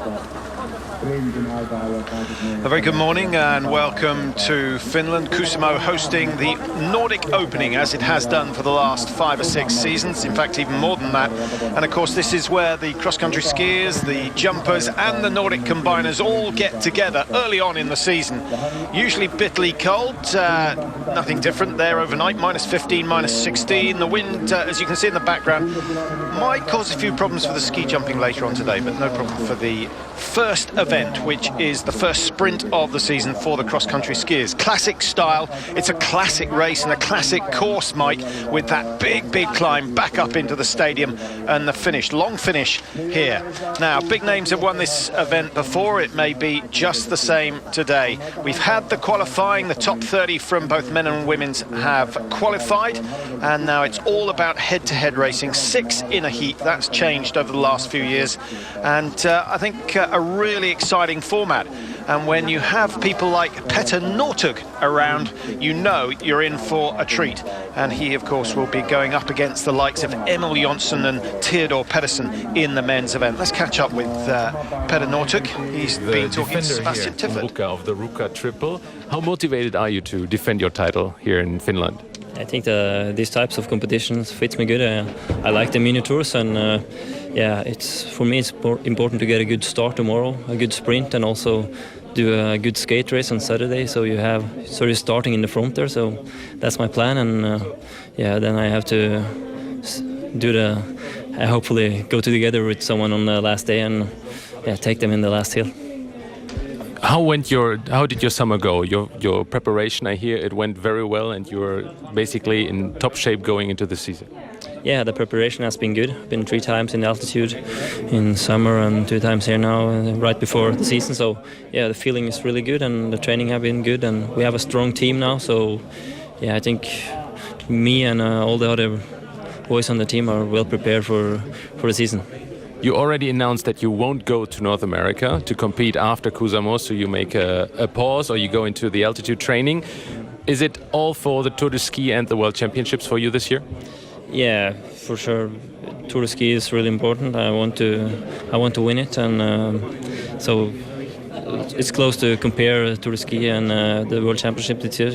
A very good morning and welcome to Finland. Kuusamo hosting the Nordic opening as it has done for the last 5 or 6 seasons, in fact even more than that. And of course this is where the cross-country skiers, the jumpers and the Nordic combiners all get together early on in the season. Usually bitterly cold, nothing different there overnight, -15, -16. The wind, as you can see in the background, might cause a few problems for the ski jumping later on today, but no problem for the first event, which is the first sprint of the season for the cross-country skiers. Classic style, it's a classic race and a classic course, Mike, with that big climb back up into the stadium and the finish, long finish here. Now, big names have won this event before. It may be just the same today. We've had the qualifying, the top 30 from both men and women's have qualified, and now it's all about head-to-head racing. 6 in a heat, that's changed over the last few years, and I think a really exciting format. And when you have people like Petter Northug around, you know you're in for a treat. And he, of course, will be going up against the likes of Emil Jonsson and Theodor Pedersen in the men's event. Let's catch up with Petter Northug. He's been talking to Sebastian Tifford. Of the Ruka Triple. How motivated are you to defend your title here in Finland? I think these types of competitions fits me good. I like the mini tours, and yeah, for me it's important to get a good start tomorrow, a good sprint, and also do a good skate race on Saturday. So you're starting in the front there. So that's my plan, and yeah, then I have to I hopefully go together with someone on the last day and take them in the last hill. How did your summer go? Your preparation, I hear it went very well, and you're basically in top shape going into the season. Yeah, the preparation has been good. I've been 3 times in altitude in summer and 2 times here now, right before the season. So yeah, the feeling is really good and the training have been good, and we have a strong team now. So yeah, I think me and all the other boys on the team are well prepared for the season. You already announced that you won't go to North America to compete after Kuusamo, so you make a pause or you go into the altitude training. Is it all for the Tour de Ski and the World Championships for you this year? Yeah, for sure. Tour de Ski is really important. I want to win it, and so it's close to compare Tour de Ski and the World Championship this year.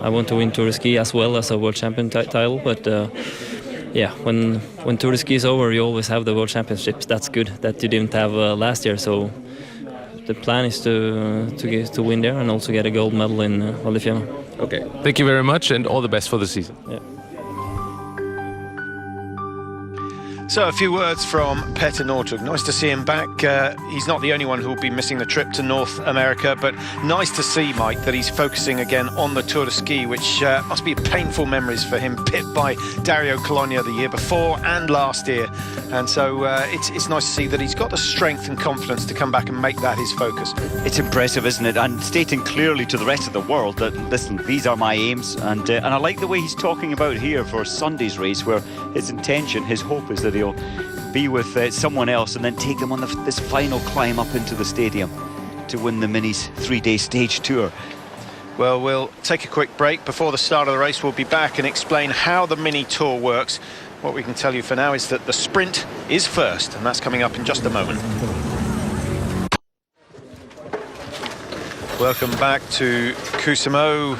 I want to win Tour de Ski as well as a World Champion title, but yeah, when Tour de Ski is over, you always have the World Championships. That's good that you didn't have last year. So the plan is to win there and also get a gold medal in Val di Fiemme. Okay, thank you very much, and all the best for the season. Yeah. So a few words from Petter Northug. Nice to see him back. He's not the only one who will be missing the trip to North America, but nice to see, Mike, that he's focusing again on the Tour de Ski, which must be painful memories for him, pipped by Dario Colonia the year before and last year. And so it's nice to see that he's got the strength and confidence to come back and make that his focus. It's impressive, isn't it? And stating clearly to the rest of the world that, listen, these are my aims. And I like the way he's talking about here for Sunday's race, where his intention, his hope is that he'll be with someone else and then take them on this final climb up into the stadium to win the Minis 3-day stage tour. Well, we'll take a quick break. Before the start of the race, we'll be back and explain how the mini tour works. What we can tell you for now is that the sprint is first, and that's coming up in just a moment. Welcome back to Kuusamo.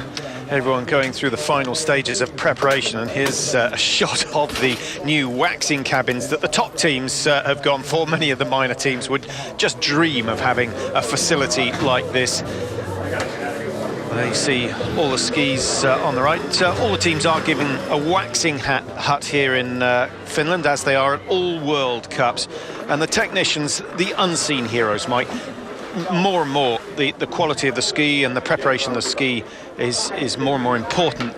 Everyone going through the final stages of preparation, and here's a shot of the new waxing cabins that the top teams have gone for. Many of the minor teams would just dream of having a facility like this. There you see all the skis on the right. All the teams are given a waxing hut here in Finland, as they are at all World Cups. And the technicians, the unseen heroes, Mike. More and more, the quality of the ski and the preparation of the ski is more and more important.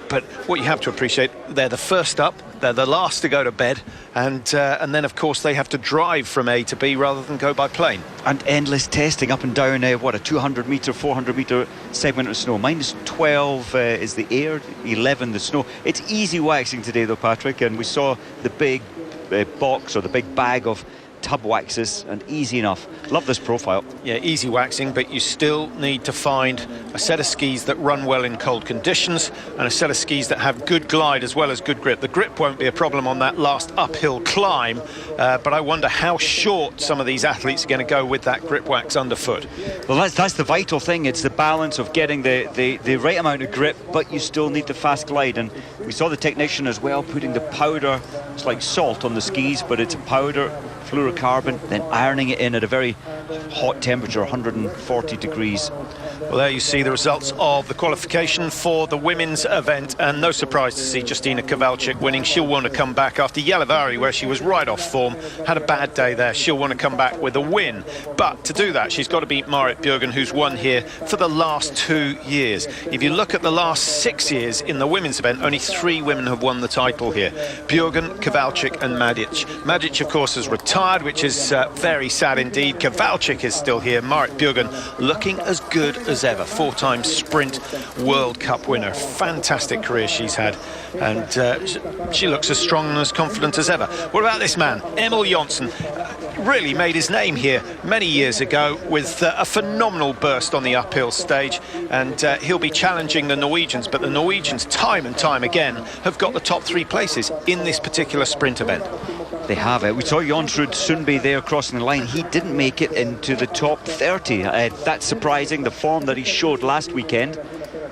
But what you have to appreciate, they're the first up, they're the last to go to bed, and then of course they have to drive from A to B rather than go by plane. And endless testing up and down what, a 200 metre, 400 metre segment of snow. -12 is the air, 11 the snow. It's easy waxing today though, Patrick, and we saw the big box or the big bag of tub waxes, and easy enough. Love this profile. Yeah, easy waxing, but you still need to find a set of skis that run well in cold conditions and a set of skis that have good glide as well as good grip. The grip won't be a problem on that last uphill climb, but I wonder how short some of these athletes are going to go with that grip wax underfoot. Well, that's the vital thing. It's the balance of getting the right amount of grip, but you still need the fast glide. And we saw the technician as well putting the powder, it's like salt on the skis, but it's a powder, fluorocarbon, then ironing it in at a very hot temperature, 140 degrees. Well, there you see the results of the qualification for the women's event, and no surprise to see Justyna Kowalczyk winning. She'll want to come back after Gällivare, where she was right off form, had a bad day there. She'll want to come back with a win, but to do that she's got to beat Marit Bjørgen, who's won here for the last 2 years. If you look at the last 6 years in the women's event, only 3 women have won the title here: Bjørgen, Kowalczyk and Madic. Madic, of course, has retired, which is very sad indeed. Kowalczyk is still here. Marit Bjørgen looking as good as ever. 4-time sprint World Cup winner. Fantastic career she's had, and she looks as strong and as confident as ever. What about this man, Emil Jonsson? Really made his name here many years ago with a phenomenal burst on the uphill stage, and he'll be challenging the Norwegians, but the Norwegians time and time again have got the top 3 places in this particular sprint event. They have it. We saw Jonsrud Sundby there crossing the line. He didn't make it into the top 30. That's surprising, the form that he showed last weekend.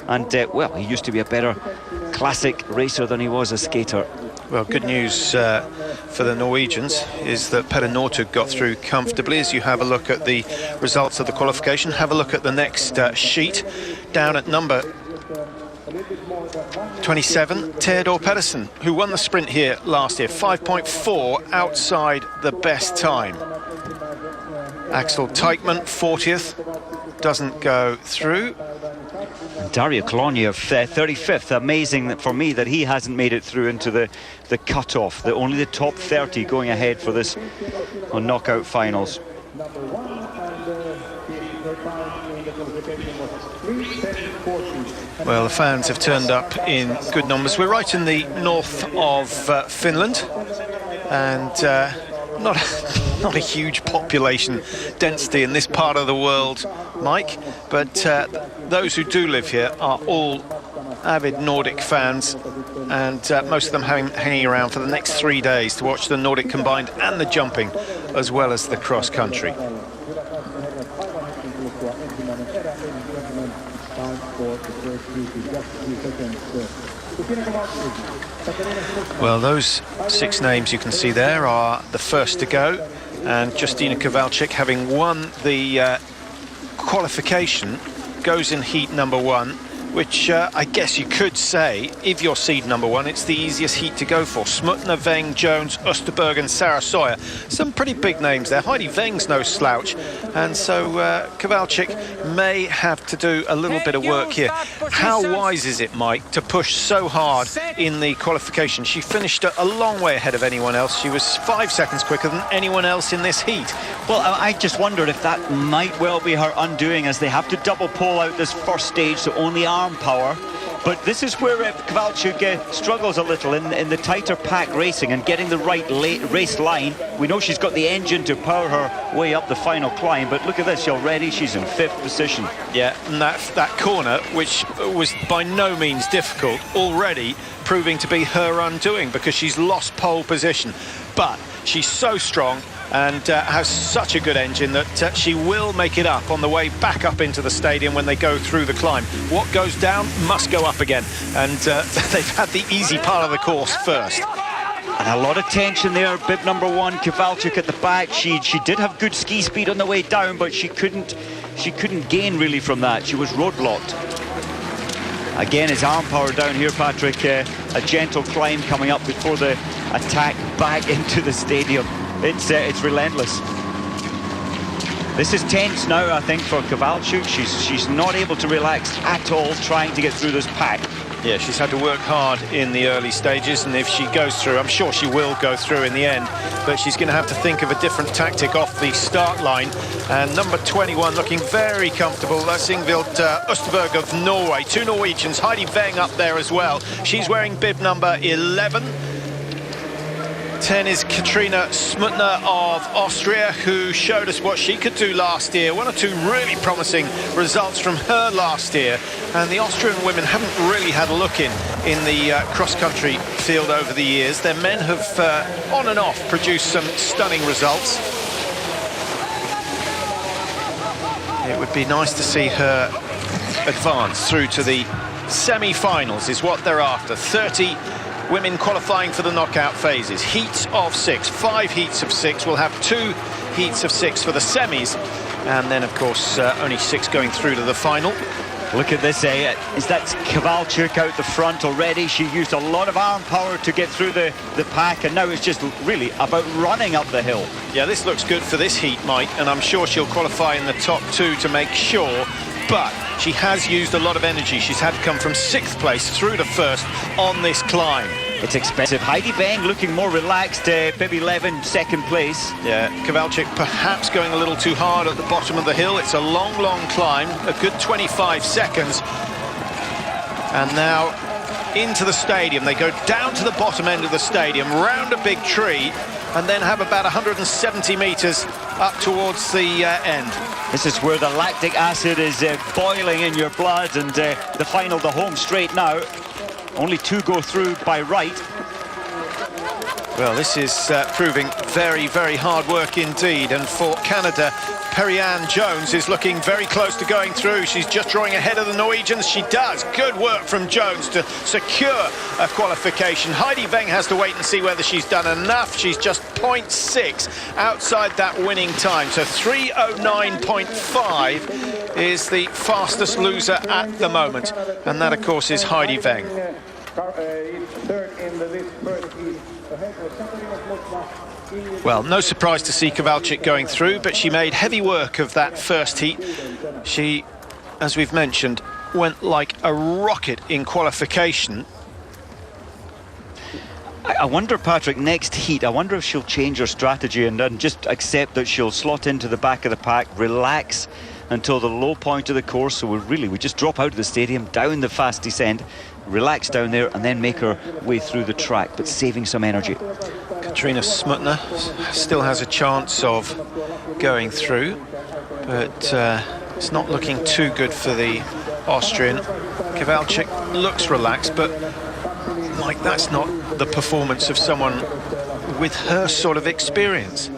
And, well, he used to be a better classic racer than he was a skater. Well, good news for the Norwegians is that Petter Northug got through comfortably. As you have a look at the results of the qualification, have a look at the next sheet. Down at number 27, Theodor Pedersen, who won the sprint here last year, 5.4 outside the best time. Axel Teichmann, 40th, doesn't go through. Dario Kolonyev, 35th. Amazing for me that he hasn't made it through into the cut-off. Only the top 30 going ahead for this on knockout finals. Well, the fans have turned up in good numbers. We're right in the north of Finland, and not a huge population density in this part of the world, Mike, but those who do live here are all avid Nordic fans, and most of them hanging around for the next 3 days to watch the Nordic combined and the jumping as well as the cross country. Well, those 6 names you can see there are the first to go, and Justyna Kowalczyk, having won the qualification, goes in heat number 1, which I guess you could say, if you're seed number 1, it's the easiest heat to go for. Smutner, Weng, Jones, Österberg and Sarah Sawyer. Some pretty big names there. Heidi Weng's no slouch, and so Kowalczyk may have to do a little bit of work here. How wise is it, Mike, to push so hard in the qualification? She finished a long way ahead of anyone else. She was 5 seconds quicker than anyone else in this heat. Well, I just wondered if that might well be her undoing, as they have to double pole out this first stage, so only arm power. But this is where Kowalczyk struggles a little in the tighter pack racing and getting the right race line. We know she's got the engine to power her way up the final climb, but look at this already. She's in 5th position. Yeah, and that corner, which was by no means difficult, already proving to be her undoing, because she's lost pole position. But she's so strong and has such a good engine that she will make it up on the way back up into the stadium when they go through the climb. What goes down must go up again, and they've had the easy part of the course first. And a lot of tension there. Bib number 1, Kowalczyk at the back. She did have good ski speed on the way down, but she couldn't gain really from that. She was roadblocked. Again, it's arm power down here, Patrick. A gentle climb coming up before the attack back into the stadium. It's relentless. This is tense now, I think, for Kowalczyk. She's not able to relax at all trying to get through this pack. Yeah, she's had to work hard in the early stages, and if she goes through, I'm sure she will go through in the end, but she's going to have to think of a different tactic off the start line. And number 21 looking very comfortable. That's Ingvild Østerberg of Norway. 2 Norwegians, Heidi Weng up there as well. She's wearing bib number 11. 10 is Katrina Smutner of Austria, who showed us what she could do last year. One or two really promising results from her last year. And the Austrian women haven't really had a look in the cross-country field over the years. Their men have, on and off, produced some stunning results. It would be nice to see her advance through to the semi-finals, is what they're after. 30 women qualifying for the knockout phases. Heats of 6, 5 heats of 6. We'll have 2 heats of 6 for the semis, and then of course only 6 going through to the final. Look at this, is that Kowalczyk out the front already? She used a lot of arm power to get through the pack, and now it's just really about running up the hill. Yeah, this looks good for this heat, Mike, and I'm sure she'll qualify in the top 2 to make sure, but she has used a lot of energy. She's had to come from 6th place through to 1st on this climb. It's expensive. Heidi Weng looking more relaxed, Pib 11, 2nd place. Yeah, Kowalczyk perhaps going a little too hard at the bottom of the hill. It's a long, long climb, a good 25 seconds. And now into the stadium. They go down to the bottom end of the stadium, round a big tree, and then have about 170 meters up towards the end. This is where the lactic acid is boiling in your blood, and the final, the home straight now. Only 2 go through by right. Well, this is proving very, very hard work indeed. And for Canada, Perry-Ann Jones is looking very close to going through. She's just drawing ahead of the Norwegians. She does. Good work from Jones to secure a qualification. Heidi Weng has to wait and see whether she's done enough. She's just 0.6 outside that winning time. So 3:09.5 is the fastest loser at the moment. And that, of course, is Heidi Weng. Well, no surprise to see Kowalczyk going through, but she made heavy work of that first heat. She, as we've mentioned, went like a rocket in qualification. I wonder, Patrick, next heat, I wonder if she'll change her strategy and just accept that she'll slot into the back of the pack, relax until the low point of the course. So we just drop out of the stadium, down the fast descent, relax down there, and then make her way through the track, but saving some energy. Katrina Smutner still has a chance of going through, but it's not looking too good for the Austrian. Kowalczyk looks relaxed, but Mike, that's not the performance of someone with her sort of experience.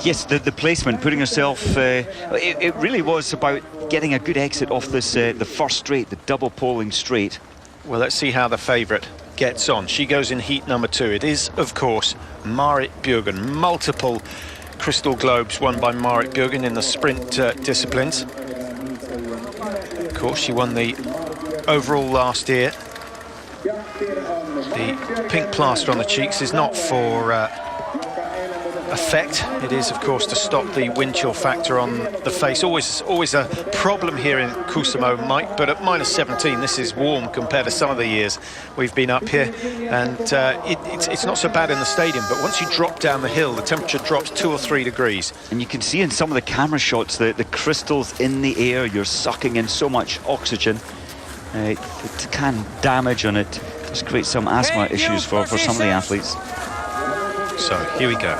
Yes, the placement, putting herself, it really was about getting a good exit off this, the first straight, the double poling straight. Well, let's see how the favourite gets on. She goes in heat number 2. It is, of course, Marit Bjørgen. Multiple Crystal Globes won by Marit Bjørgen in the sprint disciplines. Of course, she won the overall last year. The pink plaster on the cheeks is not for effect. It is, of course, to stop the wind chill factor on the face. Always a problem here in Kuusamo, Mike, but at -17 this is warm compared to some of the years we've been up here, and it's not so bad in the stadium, but once you drop down the hill the temperature drops 2 or 3 degrees. And you can see in some of the camera shots the crystals in the air. You're sucking in so much oxygen. It can damage, and it does create some asthma issues for some of the athletes. So here we go.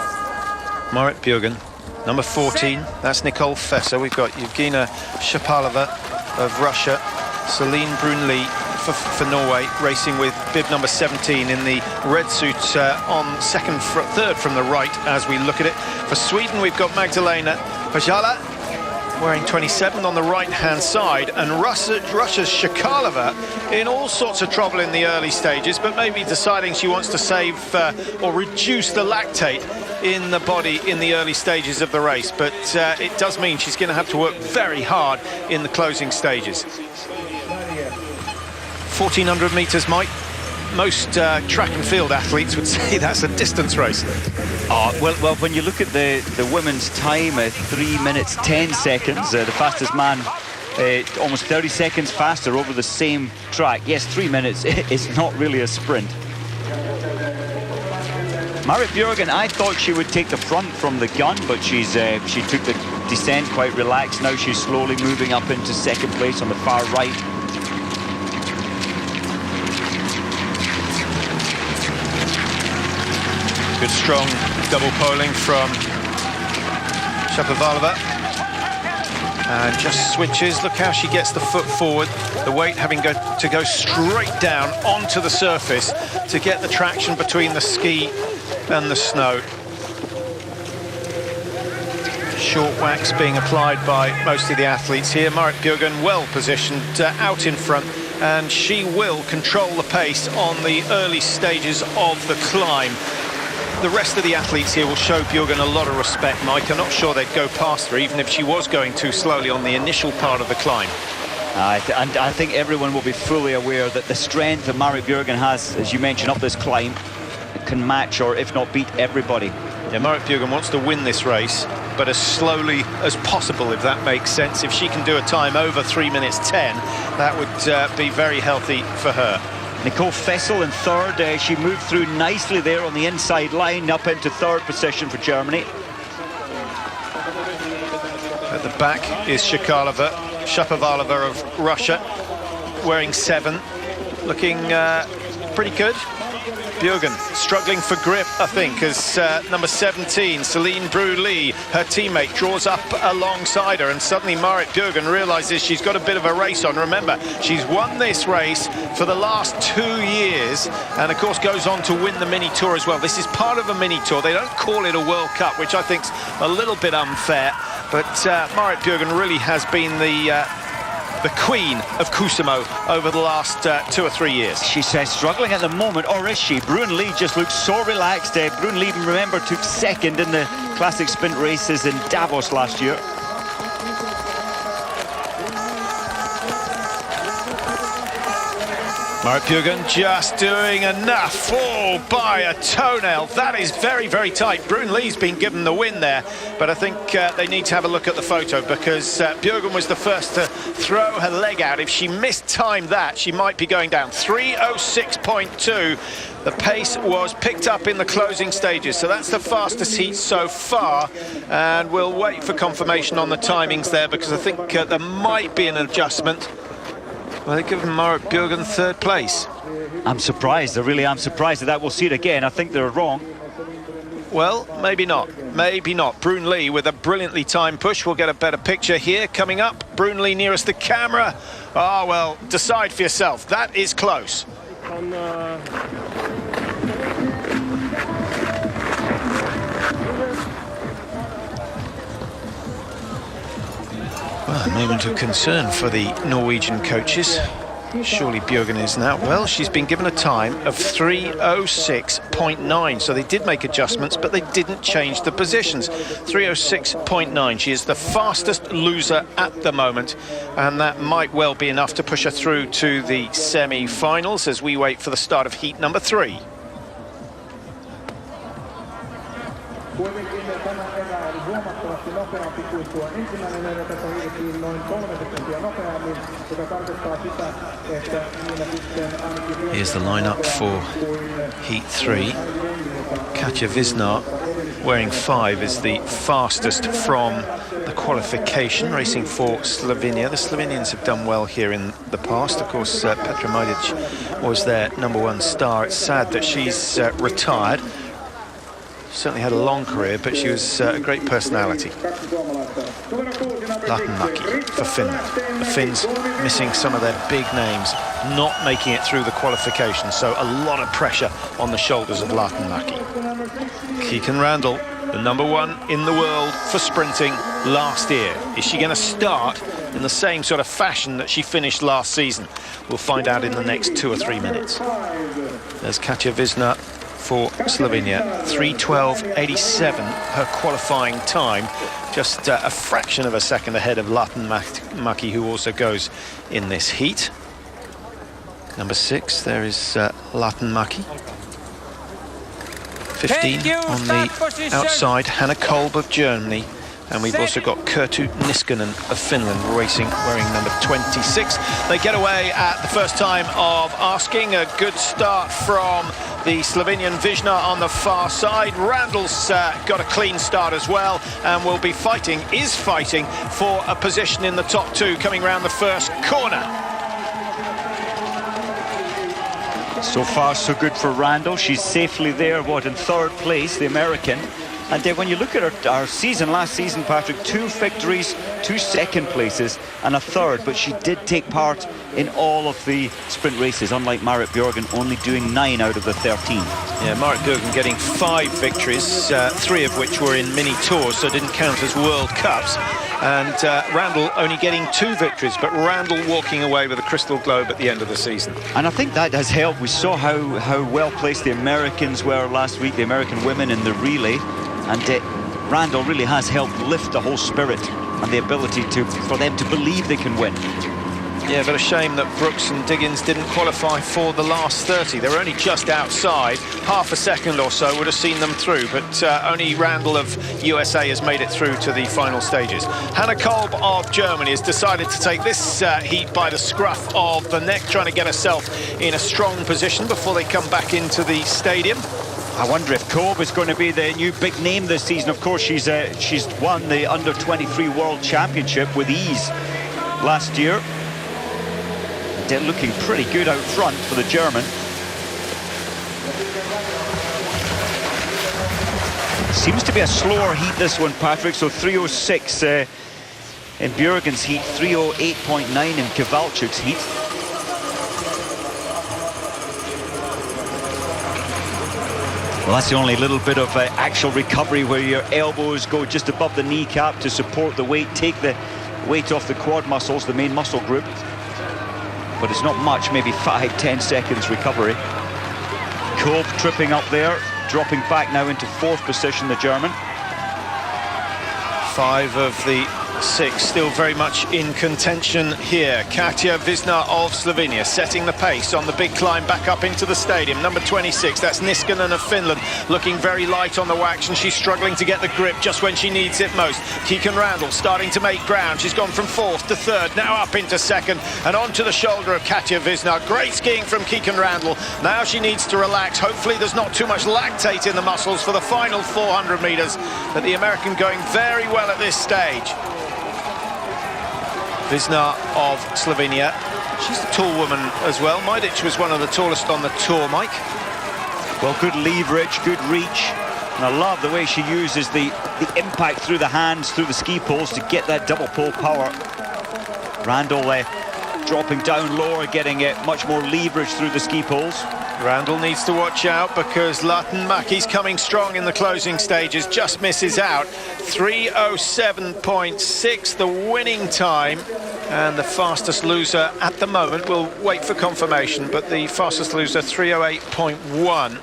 Marit Bjørgen, number 14, that's Nicole Fesser. We've got Evgenia Shapalova of Russia, Celine Brunli for Norway, racing with bib number 17 in the red suit on third from the right as we look at it. For Sweden, we've got Magdalena Pajala, wearing 27 on the right-hand side, and Russia's Shakalova in all sorts of trouble in the early stages, but maybe deciding she wants to save or reduce the lactate in the body in the early stages of the race. But it does mean she's going to have to work very hard in the closing stages. 1,400 metres, Mike. Most track and field athletes would say that's a distance race. Well, when you look at the women's time, 3 minutes 10 seconds, the fastest man almost 30 seconds faster over the same track. Yes, 3 minutes is not really a sprint. Marit Bjørgen, I thought she would take the front from the gun, but she took the descent quite relaxed. Now she's slowly moving up into second place on the far right. Good strong double poling from Shapovalova. And just switches. Look how she gets the foot forward. The weight having to go straight down onto the surface to get the traction between the ski and the snow. Short wax being applied by most of the athletes here. Marit Bjørgen well positioned out in front, and she will control the pace on the early stages of the climb. The rest of the athletes here will show Bjørgen a lot of respect, Mike. I'm not sure they'd go past her, even if she was going too slowly on the initial part of the climb. And I think everyone will be fully aware that the strength that Marit Bjørgen has, as you mentioned, up this climb, can match or if not beat everybody. Yeah, Marit Bjørgen wants to win this race, but as slowly as possible, if that makes sense. If she can do a time over 3 minutes 10, that would be very healthy for her. Nicole Fessel in third. She moved through nicely there on the inside line, up into third position for Germany. At the back is Shapovalova of Russia, wearing 7, looking pretty good. Bjørgen struggling for grip, I think, as number 17, Celine Brulé, her teammate, draws up alongside her, and suddenly Marit Bjørgen realises she's got a bit of a race on. Remember, she's won this race for the last 2 years, and of course goes on to win the mini tour as well. This is part of a mini tour. They don't call it a World Cup, which I think's a little bit unfair, but Marit Bjørgen really has been the queen of Kuusamo over the last 2 or 3 years. She's struggling at the moment, or is she? Brunlee just looks so relaxed. Brunlee, even remember, took second in the classic sprint races in Davos last year. Marit Bjørgen just doing enough. Oh, by a toenail. That is very, very tight. Brunlee's been given the win there, but I think they need to have a look at the photo, because Bjørgen was the first to throw her leg out. If she mistimed that, she might be going down. 3:06.2. The pace was picked up in the closing stages, so that's the fastest heat so far, and we'll wait for confirmation on the timings there, because I think there might be an adjustment. Well, they've given Marit Bjørgen 3rd place. I'm surprised. I really am surprised that we'll see it again. I think they're wrong. Well, maybe not. Maybe not. Brunlee with a brilliantly timed push. We'll get a better picture here coming up. Brunlee nearest the camera. Ah, well, decide for yourself. That is close. Well, a moment of concern for the Norwegian coaches. Surely Bjørgen is now. Well, she's been given a time of 3:06.9, so they did make adjustments, but they didn't change the positions. 3:06.9. She is the fastest loser at the moment, and that might well be enough to push her through to the semi-finals as we wait for the start of heat number 3. Here's the lineup for heat 3. Katja Wisner, wearing 5, is the fastest from the qualification, racing for Slovenia. The Slovenians have done well here in the past. Of course, Petra Majdic was their #1 star. It's sad that she's retired. Certainly had a long career, but she was a great personality. Lahteenmäki for Finland. The Finns missing some of their big names, not making it through the qualification, so a lot of pressure on the shoulders of Lahteenmäki. Kikan Randall, the #1 in the world for sprinting last year. Is she going to start in the same sort of fashion that she finished last season? We'll find out in the next 2 or 3 minutes. There's Katja Wisner for Slovenia. 3:12.87 her qualifying time, just a fraction of a second ahead of Lahteenmäki, who also goes in this heat. Number 6, there is Lahteenmäki. 15 on the outside, Hanna Kolb of Germany. And we've also got Kerttu Niskanen of Finland racing, wearing number 26. They get away at the first time of asking. A good start from the Slovenian Wisner on the far side. Randall's got a clean start as well, and will be fighting, is fighting for a position in the top 2 coming round the first corner. So far, so good for Randall. She's safely there, in third place, the American. And when you look at our season, last season, Patrick, 2 victories, 2 second places, and a third. But she did take part in all of the sprint races, unlike Marit Bjørgen, only doing 9 out of the 13. Yeah, Marit Bjørgen getting 5 victories, 3 of which were in mini tours, so didn't count as World Cups. And Randall only getting 2 victories, but Randall walking away with a crystal globe at the end of the season. And I think that has helped. We saw how well placed the Americans were last week, the American women in the relay. And Randall really has helped lift the whole spirit and the ability for them to believe they can win. Yeah, but a shame that Brooks and Diggins didn't qualify for the last 30. They were only just outside. Half a second or so would have seen them through, but only Randall of USA has made it through to the final stages. Hannah Kolb of Germany has decided to take this heat by the scruff of the neck, trying to get herself in a strong position before they come back into the stadium. I wonder if Kolb is going to be the new big name this season. Of course, she's won the Under-23 World Championship with ease last year. They're looking pretty good out front for the German. Seems to be a slower heat, this one, Patrick. So 3:06 in Bjørgen's heat, 3:08.9 in Kowalczyk's heat. Well, that's the only little bit of actual recovery where your elbows go just above the kneecap to support the weight, take the weight off the quad muscles, the main muscle group. But it's not much, maybe 5-10 seconds recovery. Kolb tripping up there, dropping back now into 4th position, the German. 5 of the 6 still very much in contention here. Katja Wisner of Slovenia setting the pace on the big climb back up into the stadium. Number 26, that's Niskanen of Finland, looking very light on the wax, and she's struggling to get the grip just when she needs it most. Keegan Randall starting to make ground. She's gone from 4th to 3rd, now up into 2nd, and onto the shoulder of Katja Wisner. Great skiing from Keegan Randall. Now she needs to relax. Hopefully there's not too much lactate in the muscles for the final 400 meters. But the American going very well at this stage. Wisner of Slovenia. She's a tall woman as well. Majdic was one of the tallest on the tour, Mike. Well, good leverage, good reach. And I love the way she uses the impact through the hands, through the ski poles to get that double pole power. Randall dropping down lower, getting much more leverage through the ski poles. Randall needs to watch out because Latin-Maki's coming strong in the closing stages, just misses out. 3:07.6, the winning time. And the fastest loser at the moment, we'll wait for confirmation, but the fastest loser 3:08.1.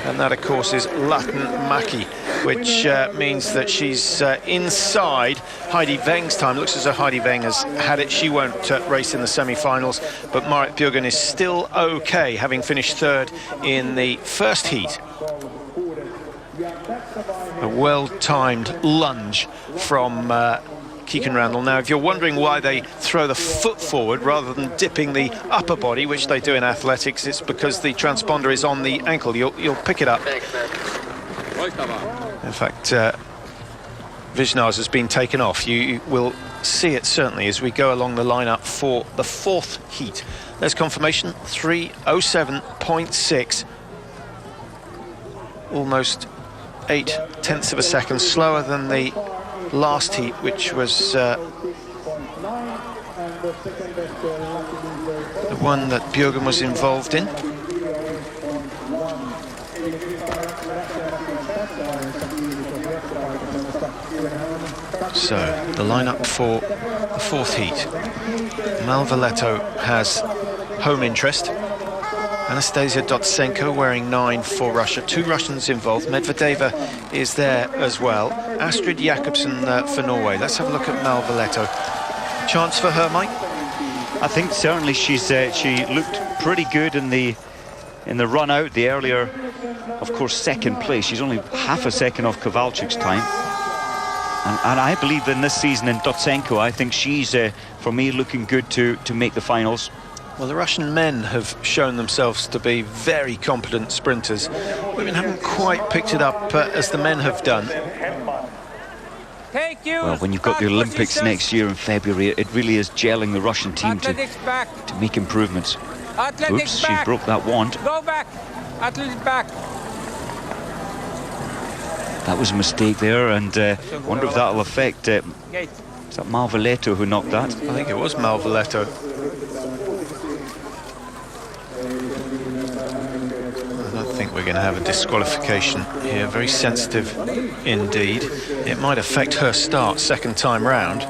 And that, of course, is Latin-Maki, which means that she's inside Heidi Weng's time. Looks as though Heidi Weng has had it. She won't race in the semi-finals, but Marit Bjørgen is still okay, having finished 3rd in the first heat. A well-timed lunge from Keegan Randall. Now, if you're wondering why they throw the foot forward rather than dipping the upper body, which they do in athletics, it's because the transponder is on the ankle. You'll pick it up. In fact, Wisner's has been taken off. You will see it certainly as we go along the lineup for the 4th heat. There's confirmation, 3:07.6. Almost 0.8 of a second slower than the last heat, which was the one that Bjørgen was involved in. So the lineup for the 4th heat. Malvaletto has home interest. Anastasia Dotsenko wearing 9 for Russia. 2 Russians involved. Medvedeva is there as well. Astrid Jakobsen for Norway. Let's have a look at Malvaletto. Chance for her, Mike? I think certainly she looked pretty good in the run out. The earlier, of course, 2nd place. She's only half a second off Kowalczyk's time. And I believe in this season in Dotsenko, I think she's, for me, looking good to make the finals. Well, the Russian men have shown themselves to be very competent sprinters. Women haven't quite picked it up as the men have done. Well, when you've got the Olympics next year in February, it really is gelling the Russian team to make improvements. Oops, she broke that wand. Go back. Athlete back. That was a mistake there, and wonder if that'll affect. Is that Malvaletto who knocked that? I think it was Malvaletto. I don't think we're going to have a disqualification here. Very sensitive indeed. It might affect her start second time round.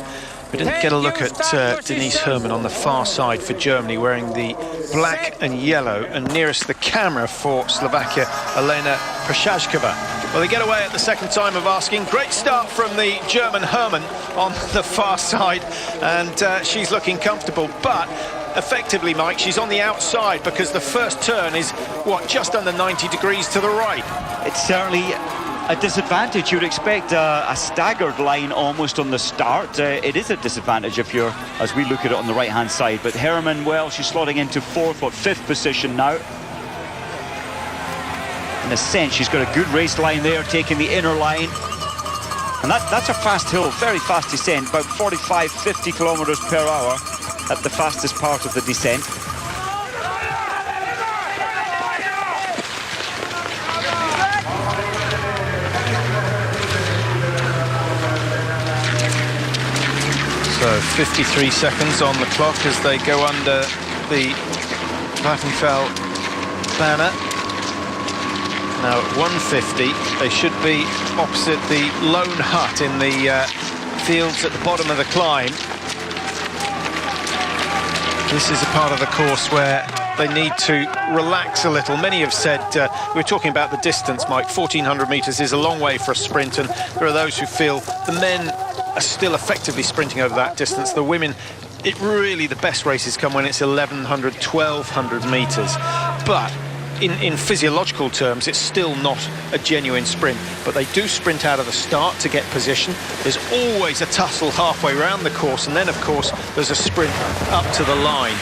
We didn't get a look at Denise Herrmann on the far side for Germany, wearing the black and yellow, and nearest the camera for Slovakia, Elena Przeszkova. Well, they get away at the second time of asking. Great start from the German Herrmann on the far side, and she's looking comfortable, but effectively, Mike, she's on the outside because the first turn is, what, just under 90 degrees to the right. It's certainly a disadvantage. You'd expect a staggered line almost on the start. It is a disadvantage if you're, as we look at it, on the right-hand side. But Herrmann, well, she's slotting into fifth position now. In a sense, she's got a good race line there, taking the inner line. And that's a fast hill, very fast descent, about 45, 50 kilometers per hour at the fastest part of the descent. So 53 seconds on the clock as they go under the Vattenfall banner. Now at 150, they should be opposite the lone hut in the fields at the bottom of the climb. This is a part of the course where they need to relax a little. Many have said, we're talking about the distance, Mike, 1,400 metres is a long way for a sprint, and there are those who feel the men are still effectively sprinting over that distance. The women, the best races come when it's 1,100, 1,200 metres. But in physiological terms, it's still not a genuine sprint, but they do sprint out of the start to get position. There's always a tussle halfway around the course, and then of course there's a sprint up to the line.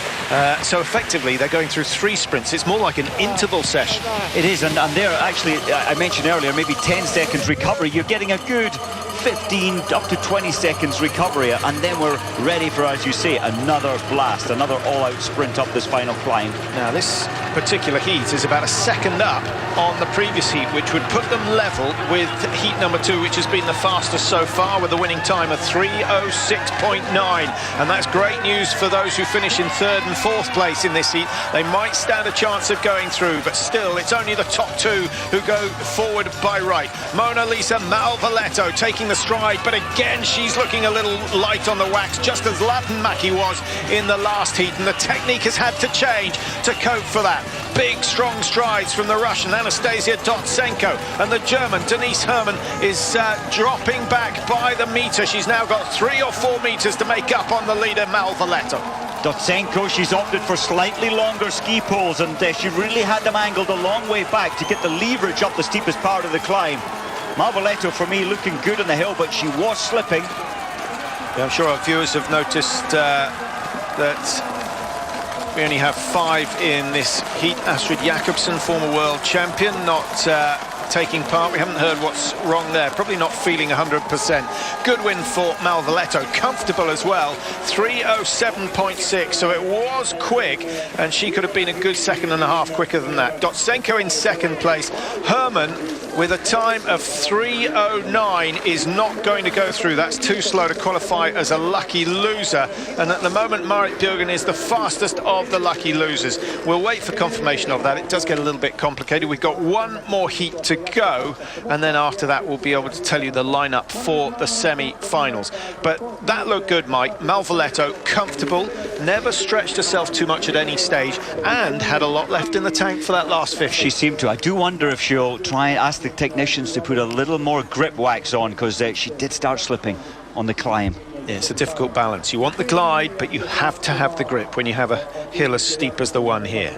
So effectively they're going through 3 sprints. It's more like an interval session. It is, and there actually, I mentioned earlier, maybe 10 seconds recovery. You're getting a good 15 up to 20 seconds recovery, and then we're ready for, as you say, another blast, another all-out sprint up this final climb. Now this particular heat is about a second up on the previous heat, which would put them level with heat number 2, which has been the fastest so far, with a winning time of 3:06.9, and that's great news for those who finish in 3rd and 4th place in this heat. They might stand a chance of going through, but still it's only the top 2 who go forward by right. Mona Lisa Malvaletto taking the stride, but again she's looking a little light on the wax, just as Latenmäki was in the last heat, and the technique has had to change to cope for that. Big strong strides from the Russian Anastasia Dotsenko, and the German Denise Herrmann is dropping back by the metre. She's now got 3 or 4 metres to make up on the leader Malvaletto. Dotsenko, she's opted for slightly longer ski poles, and she really had them angled a long way back to get the leverage up the steepest part of the climb. Malvaletto, for me, looking good on the hill, but she was slipping. Yeah, I'm sure our viewers have noticed that we only have 5 in this heat. Astrid Jakobsen, former world champion, not taking part. We haven't heard what's wrong there. Probably not feeling 100%. Good win for Malvaletto. Comfortable as well. 3:07.6. So it was quick, and she could have been a good second and a half quicker than that. Dotsenko in second place. Herrmann with a time of 3:09 is not going to go through. That's too slow to qualify as a lucky loser. And at the moment, Marit Bjørgen is the fastest of the lucky losers. We'll wait for confirmation of that. It does get a little bit complicated. We've got 1 more heat to go, and then after that we'll be able to tell you the lineup for the semi-finals. But that looked good, Mike. Malvaletto, comfortable, never stretched herself too much at any stage, and had a lot left in the tank for that last 50. She seemed to. I do wonder if she'll try and ask the technicians to put a little more grip wax on, because she did start slipping on the climb. Yeah, it's a difficult balance. You want the glide, but you have to have the grip when you have a hill as steep as the one here.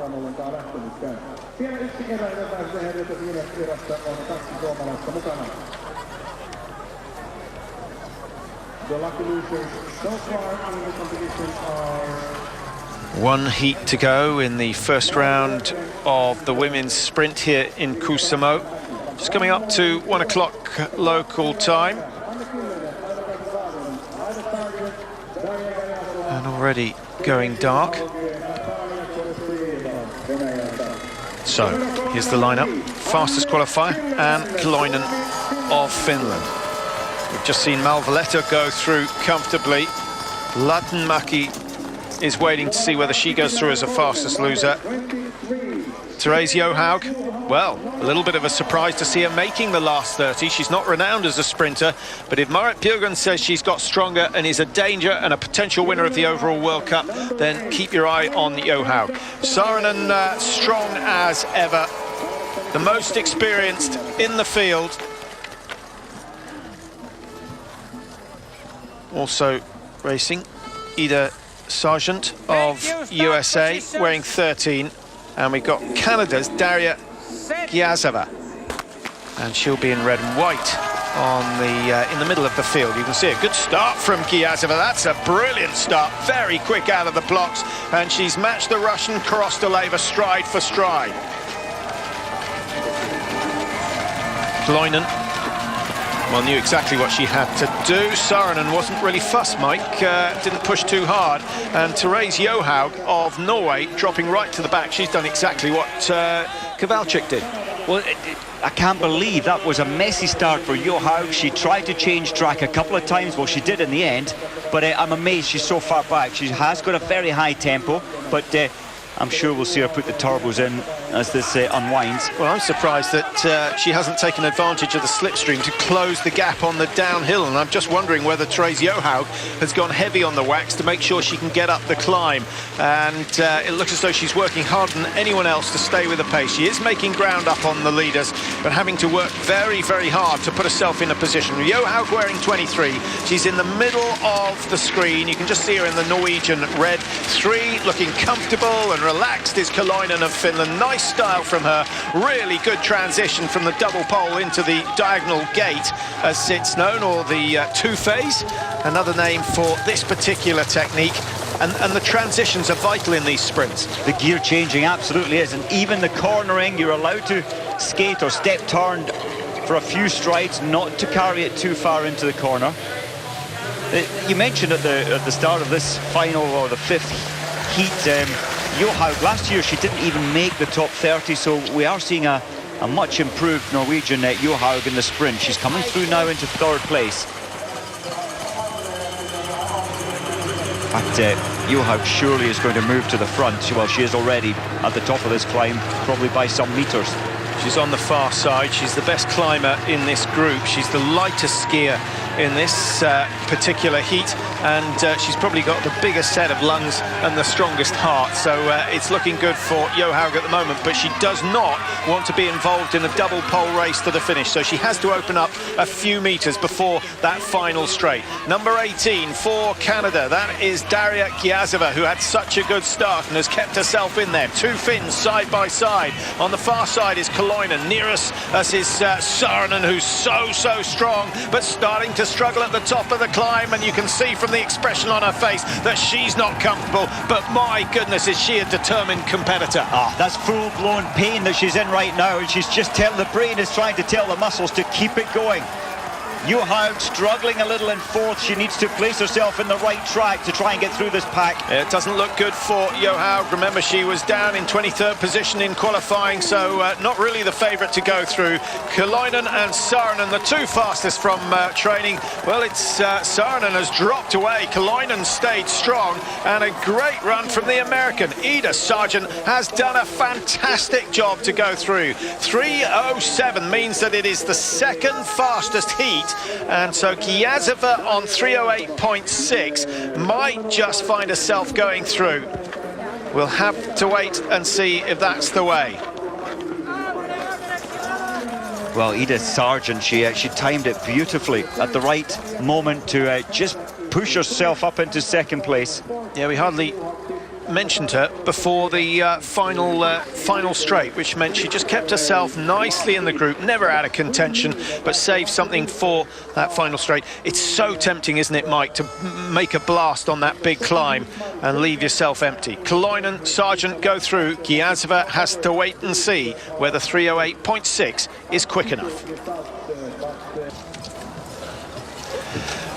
The lucky losers so far in the competition are... 1 heat to go in the first round of the women's sprint here in Kuusamo. Just coming up to 1 o'clock local time. And already going dark. So, here's the lineup. Fastest qualifier, Anne Kiloinen of Finland. We've just seen Malvaletta go through comfortably. Latinmäki is waiting to see whether she goes through as a fastest loser. Therese Johaug, well, a little bit of a surprise to see her making the last 30. She's not renowned as a sprinter, but if Marit Bjørgen says she's got stronger and is a danger and a potential winner of the overall World Cup, then keep your eye on Johaug. Saarinen, strong as ever, the most experienced in the field. Also racing, Ida Sargent of USA, wearing 13. And we've got Canada's Daria Giazeva, and she'll be in red and white on the in the middle of the field. You can see a good start from Giazeva. That's a brilliant start, very quick out of the blocks, and she's matched the Russian Korostoleva stride for stride. Kiloinen, well, knew exactly what she had to do. Saarinen wasn't really fussed, Mike, didn't push too hard. And Therese Johaug of Norway dropping right to the back. She's done exactly what Kowalczyk did. Well, I can't believe that was a messy start for Johaug. She tried to change track a couple of times. Well, she did in the end, but I'm amazed she's so far back. She has got a very high tempo, but I'm sure we'll see her put the turbos in as this unwinds. Well, I'm surprised that she hasn't taken advantage of the slipstream to close the gap on the downhill, and I'm just wondering whether Therese Johaug has gone heavy on the wax to make sure she can get up the climb. And it looks as though she's working harder than anyone else to stay with the pace. She is making ground up on the leaders, but having to work very, very hard to put herself in a position. Johaug wearing 23. She's in the middle of the screen. You can just see her in the Norwegian red 3, looking comfortable and relaxed is Kiloinen of Finland. Nice style from her, really good transition from the double pole into the diagonal gate, as it's known, or the two-phase, another name for this particular technique. And the transitions are vital in these sprints. The gear changing absolutely is, and even the cornering, you're allowed to skate or step turn for a few strides, not to carry it too far into the corner. You mentioned at the start of this final, or the fifth heat, Johaug, last year she didn't even make the top 30, so we are seeing a much improved Norwegian Johaug in the sprint. She's coming through now into third place. But Johaug surely is going to move to the front. Well, she is already at the top of this climb, probably by some meters. She's on the far side. She's the best climber in this group. She's the lightest skier in this particular heat, and she's probably got the biggest set of lungs and the strongest heart, so it's looking good for Johaug at the moment, but she does not want to be involved in a double pole race to the finish, so she has to open up a few meters before that final straight. Number 18 for Canada, that is Daria Giazeva, who had such a good start and has kept herself in there. Two Finns side by side. On the far side is Kiloinen. Near us as is Saarinen, who's so strong, but starting to struggle at the top of the climb, and you can see from the expression on her face that she's not comfortable, but my goodness, is she a determined competitor. That's full-blown pain that she's in right now, and she's just telling, the brain is trying to tell the muscles to keep it going. Johaug struggling a little in fourth. She needs to place herself in the right track to try and get through this pack. It doesn't look good for Johaug. Remember, she was down in 23rd position in qualifying, so not really the favourite to go through. Kiloinen and Saarinen, the two fastest from training. Well, it's Saarinen has dropped away. Kiloinen stayed strong, and a great run from the American. Ida Sargent has done a fantastic job to go through. 3:07 means that it is the second fastest heat, and so Giazeva on 3:08.6 might just find herself going through. We'll have to wait and see if that's the way. Well, Ida Sargent, she timed it beautifully at the right moment to just push herself up into second place. Yeah, we hardly mentioned her before the final straight, which meant she just kept herself nicely in the group, never out of contention, but saved something for that final straight. It's so tempting, isn't it, Mike, to make a blast on that big climb and leave yourself empty. Kiloinen, Sargent go through. Giazeva has to wait and see whether 3:08.6 is quick enough.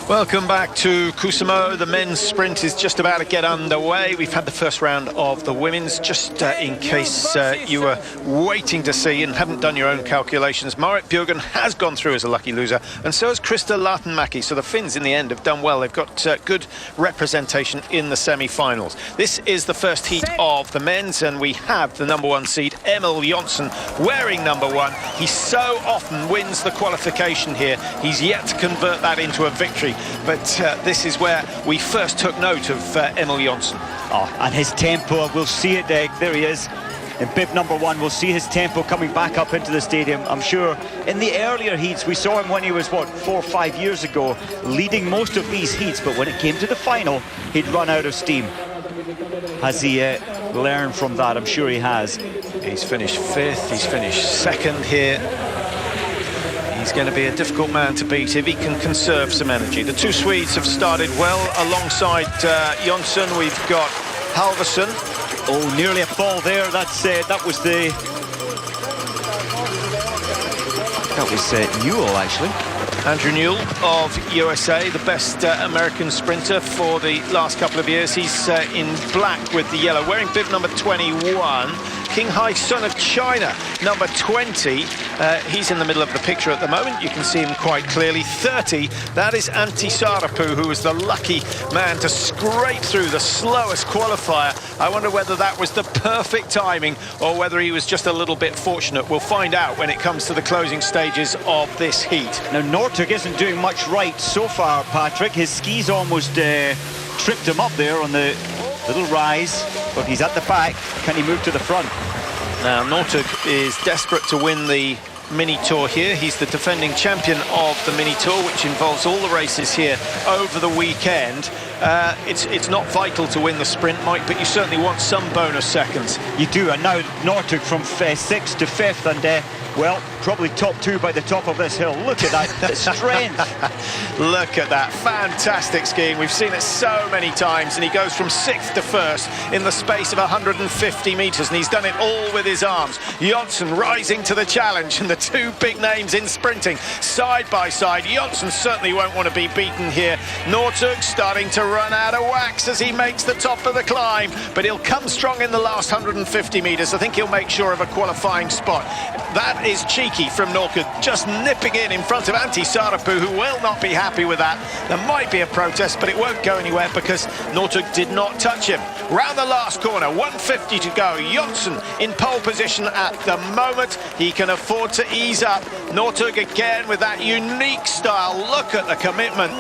Welcome back to Kuusamo. The men's sprint is just about to get underway. We've had the first round of the women's. Just in case you were waiting to see and hadn't done your own calculations, Marit Bjørgen has gone through as a lucky loser, and so has Krista Latenmäki. So the Finns in the end have done well. They've got good representation in the semi-finals. This is the first heat of the men's, and we have the #1 seed, Emil Jonsson, wearing #1. He so often wins the qualification here. He's yet to convert that into a victory. But this is where we first took note of Emil Jonsson. Oh, and his tempo, we'll see it, there he is. In bib #1, we'll see his tempo coming back up into the stadium. I'm sure in the earlier heats, we saw him when he was, what, 4 or 5 years ago, leading most of these heats, but when it came to the final, he'd run out of steam. Has he learned from that? I'm sure he has. He's finished 5th, he's finished 2nd here. He's going to be a difficult man to beat if he can conserve some energy. The two Swedes have started well alongside Jonsson. We've got Halvorsen. Oh, nearly a fall there. That was Newell, actually. Andrew Newell of USA, the best American sprinter for the last couple of years. He's in black with the yellow, wearing bib #21. King Hai Sun of China, #20. He's in the middle of the picture at the moment. You can see him quite clearly. 30, that is Antti Saarapu, who was the lucky man to scrape through the slowest qualifier. I wonder whether that was the perfect timing or whether he was just a little bit fortunate. We'll find out when it comes to the closing stages of this heat. Now, Northug isn't doing much right so far, Patrick. His skis almost tripped him up there on the little rise, but he's at the back. Can he move to the front? Now, Northug is desperate to win the Mini Tour here. He's the defending champion of the Mini Tour, which involves all the races here over the weekend. It's not vital to win the sprint, Mike, but you certainly want some bonus seconds. You do, and now Northug from 6th to 5th, and well, probably top 2 by the top of this hill. Look at that, the strength. Look at that, fantastic skiing. We've seen it so many times, and he goes from 6th to 1st in the space of 150 metres, and he's done it all with his arms. Jonsson rising to the challenge, and the two big names in sprinting side by side. Jonsson certainly won't want to be beaten here. Northug starting to run out of wax as he makes the top of the climb, but he'll come strong in the last 150 metres. I think he'll make sure of a qualifying spot. That is cheeky from Northug, just nipping in front of Antti Saarapu, who will not be happy with that. There might be a protest, but it won't go anywhere because Northug did not touch him. Round the last corner, 150 to go. Jonsson in pole position at the moment. He can afford to ease up. Northug again with that unique style. Look at the commitment.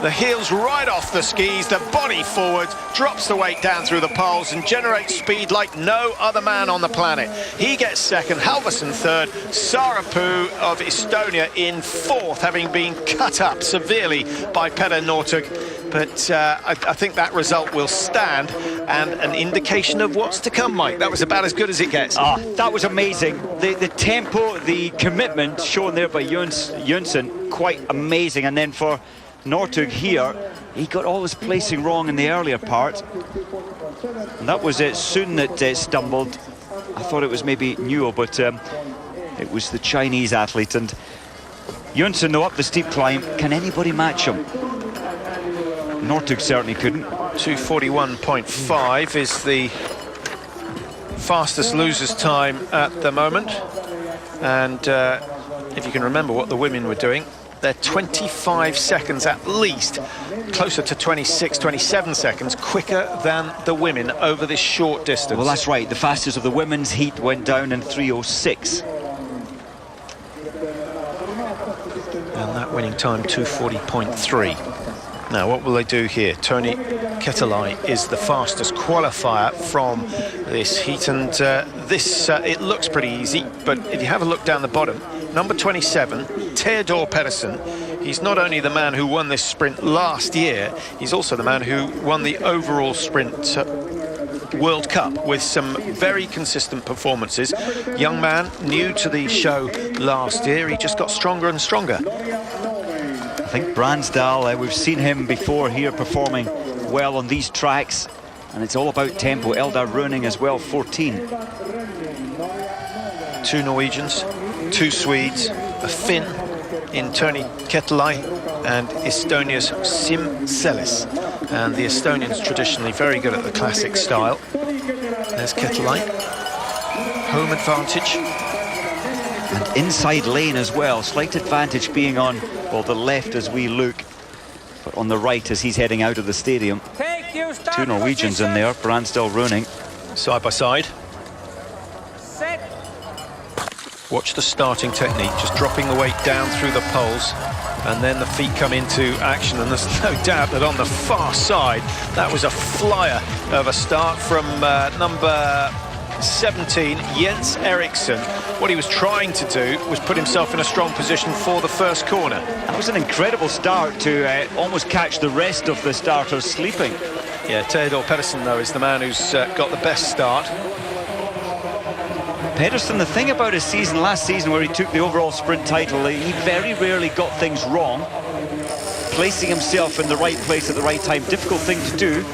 The heels right off the skis, the body forward, drops the weight down through the poles and generates speed like no other man on the planet. He gets 2nd, Halvorsen 3rd, Saarapu of Estonia in 4th, having been cut up severely by Petter Northug. But I think that result will stand, and an indication of what's to come, Mike. That was about as good as it gets. That was amazing. The tempo, the commitment shown there by Jonsson, quite amazing. And then for Northug here, he got all his placing wrong in the earlier part, and that was it. Soon that stumbled. I thought it was maybe Newell, but it was the Chinese athlete. And Jonsson, though, up the steep climb, can anybody match him? Northug certainly couldn't. 2:41.5 is the fastest loser's time at the moment, and if you can remember what the women were doing, they're 25 seconds at least, closer to 26, 27 seconds quicker than the women over this short distance. Well, that's right. The fastest of the women's heat went down in 3:06. And that winning time, 2:40.3. Now, what will they do here? Toni Ketelai is the fastest qualifier from this heat, and it looks pretty easy, but if you have a look down the bottom, number 27, Theodor Pedersen, he's not only the man who won this sprint last year, he's also the man who won the overall sprint World Cup with some very consistent performances. Young man, new to the show last year, he just got stronger and stronger. I think Bransdal, we've seen him before here performing well on these tracks, and it's all about tempo. Eldar Rønning as well, 14. Two Norwegians, two Swedes, a Finn in Toni Ketelai, and Estonia's Siim Selles. And the Estonians traditionally very good at the classic style. There's Ketelainen. Home advantage. And inside lane as well. Slight advantage being on, well, the left as we look, but on the right as he's heading out of the stadium. Two Norwegians in there, Bransdal, Rønning. Side by side. Set. Watch the starting technique, just dropping the weight down through the poles, and then the feet come into action. And there's no doubt that on the far side, that was a flyer of a start from number 17, Jens Eriksson. What he was trying to do was put himself in a strong position for the first corner. That was an incredible start to almost catch the rest of the starters sleeping. Yeah, Theodor Pedersen, though, is the man who's got the best start. Pedersen, the thing about his season last season where he took the overall sprint title, he very rarely got things wrong. Placing himself in the right place at the right time, difficult thing to do.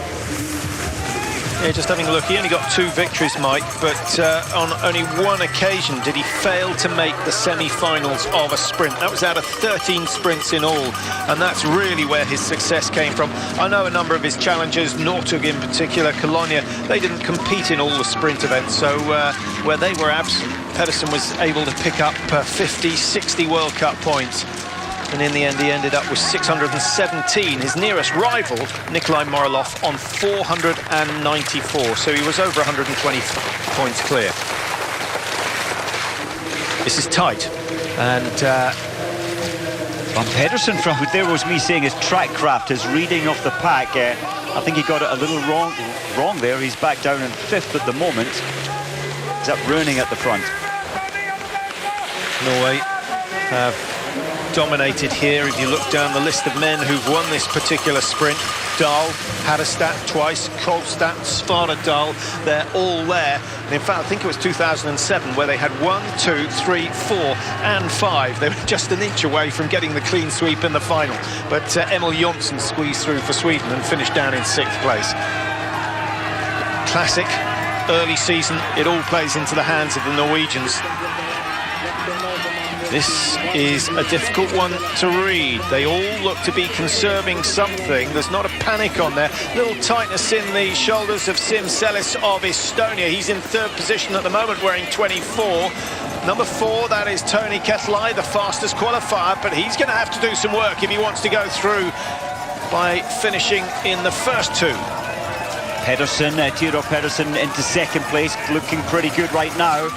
Yeah, just having a look, he only got 2 victories, Mike, but on only one occasion did he fail to make the semi-finals of a sprint. That was out of 13 sprints in all, and that's really where his success came from. I know a number of his challengers, Northug in particular, Colonia, they didn't compete in all the sprint events, so where they were absent, Pedersen was able to pick up 50, 60 World Cup points. And in the end, he ended up with 617. His nearest rival, Nikolai Morolov, on 494. So he was over 120 points clear. This is tight. And Pedersen, from there was me saying his track craft, his reading of the pack. I think he got it a little wrong there. He's back down in 5th at the moment. Is that Rønning at the front? Norway have dominated here. If you look down the list of men who've won this particular sprint, Dahl, Hattestad twice, Kolstad, Svaredal, they're all there. And in fact, I think it was 2007 where they had 1, 2, 3, 4 and 5. They were just an inch away from getting the clean sweep in the final. But Emil Jonsson squeezed through for Sweden and finished down in 6th place. Classic, early season, it all plays into the hands of the Norwegians. This is a difficult one to read. They all look to be conserving something. There's not a panic on there. Little tightness in the shoulders of Siim Selles of Estonia. He's in 3rd position at the moment, wearing 24. Number 4, that is Tony Ketelainen, the fastest qualifier, but he's going to have to do some work if he wants to go through by finishing in the first 2. Pedersen, Theodor Pedersen into 2nd place, looking pretty good right now.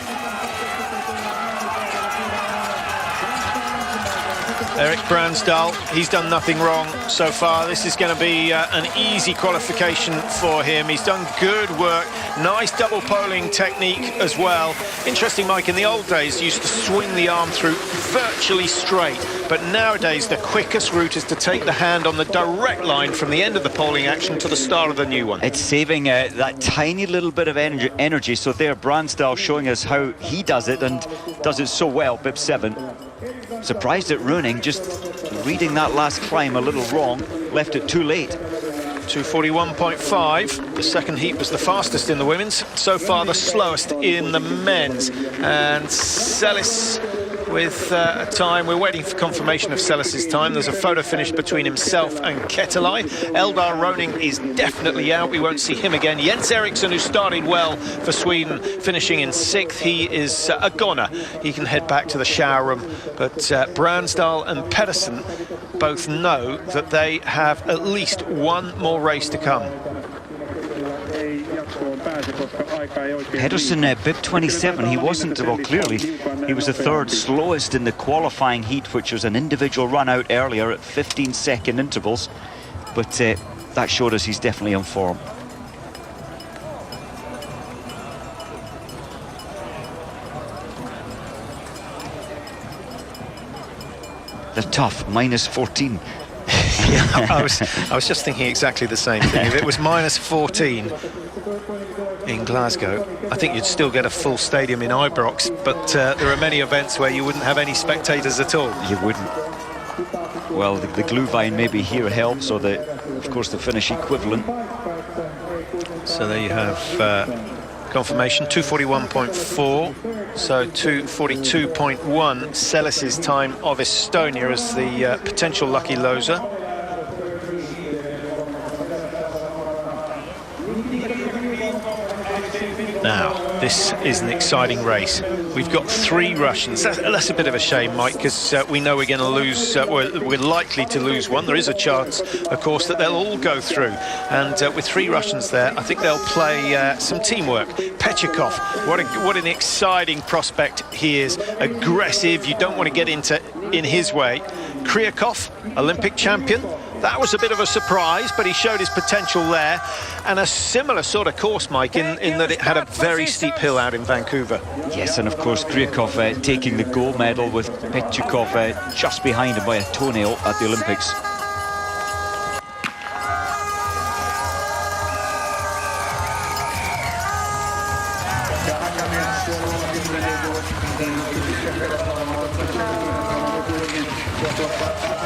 Erik Bransdal, he's done nothing wrong so far. This is going to be an easy qualification for him. He's done good work, nice double poling technique as well. Interesting, Mike, in the old days, you used to swing the arm through virtually straight, but nowadays the quickest route is to take the hand on the direct line from the end of the poling action to the start of the new one. It's saving that tiny little bit of energy. So there, Bransdal showing us how he does it, and does it so well, BIP 7. Surprised at Rønning, just reading that last climb a little wrong, left it too late. 2:41.5. The second heat was the fastest in the women's, so far the slowest in the men's. And Selles with a time, we're waiting for confirmation of Selles' time. There's a photo finish between himself and Ketelainen. Eldar Rønning is definitely out, we won't see him again. Jens Eriksson, who started well for Sweden, finishing in 6th. He is a goner. He can head back to the shower room. But Bransdal and Pedersen both know that they have at least one more race to come. Pedersen, BIP 27, he wasn't, well, clearly, he was the 3rd slowest in the qualifying heat, which was an individual run out earlier at 15-second intervals. But that showed us he's definitely on form. They're tough, -14. Yeah, I was just thinking exactly the same thing. If it was -14 in Glasgow, I think you'd still get a full stadium in Ibrox, but there are many events where you wouldn't have any spectators at all. You wouldn't. Well, the Glühwein maybe here helps, or of course the Finnish equivalent. So there you have confirmation, 2:41.4. So 2:42.1, Sellis's time of Estonia as the potential lucky loser. Now, this is an exciting race. We've got 3 Russians. That's a bit of a shame, Mike, because we know we're going to lose, we're likely to lose one. There is a chance, of course, that they'll all go through. And with 3 Russians there, I think they'll play some teamwork. Pechikov, what an exciting prospect he is. Aggressive, you don't want to get in his way. Kryakov, Olympic champion. That was a bit of a surprise, but he showed his potential there. And a similar sort of course, Mike, in that it had a very steep hill out in Vancouver. Yes, and of course Kryakov taking the gold medal with Pechikov just behind him by a toenail at the Olympics.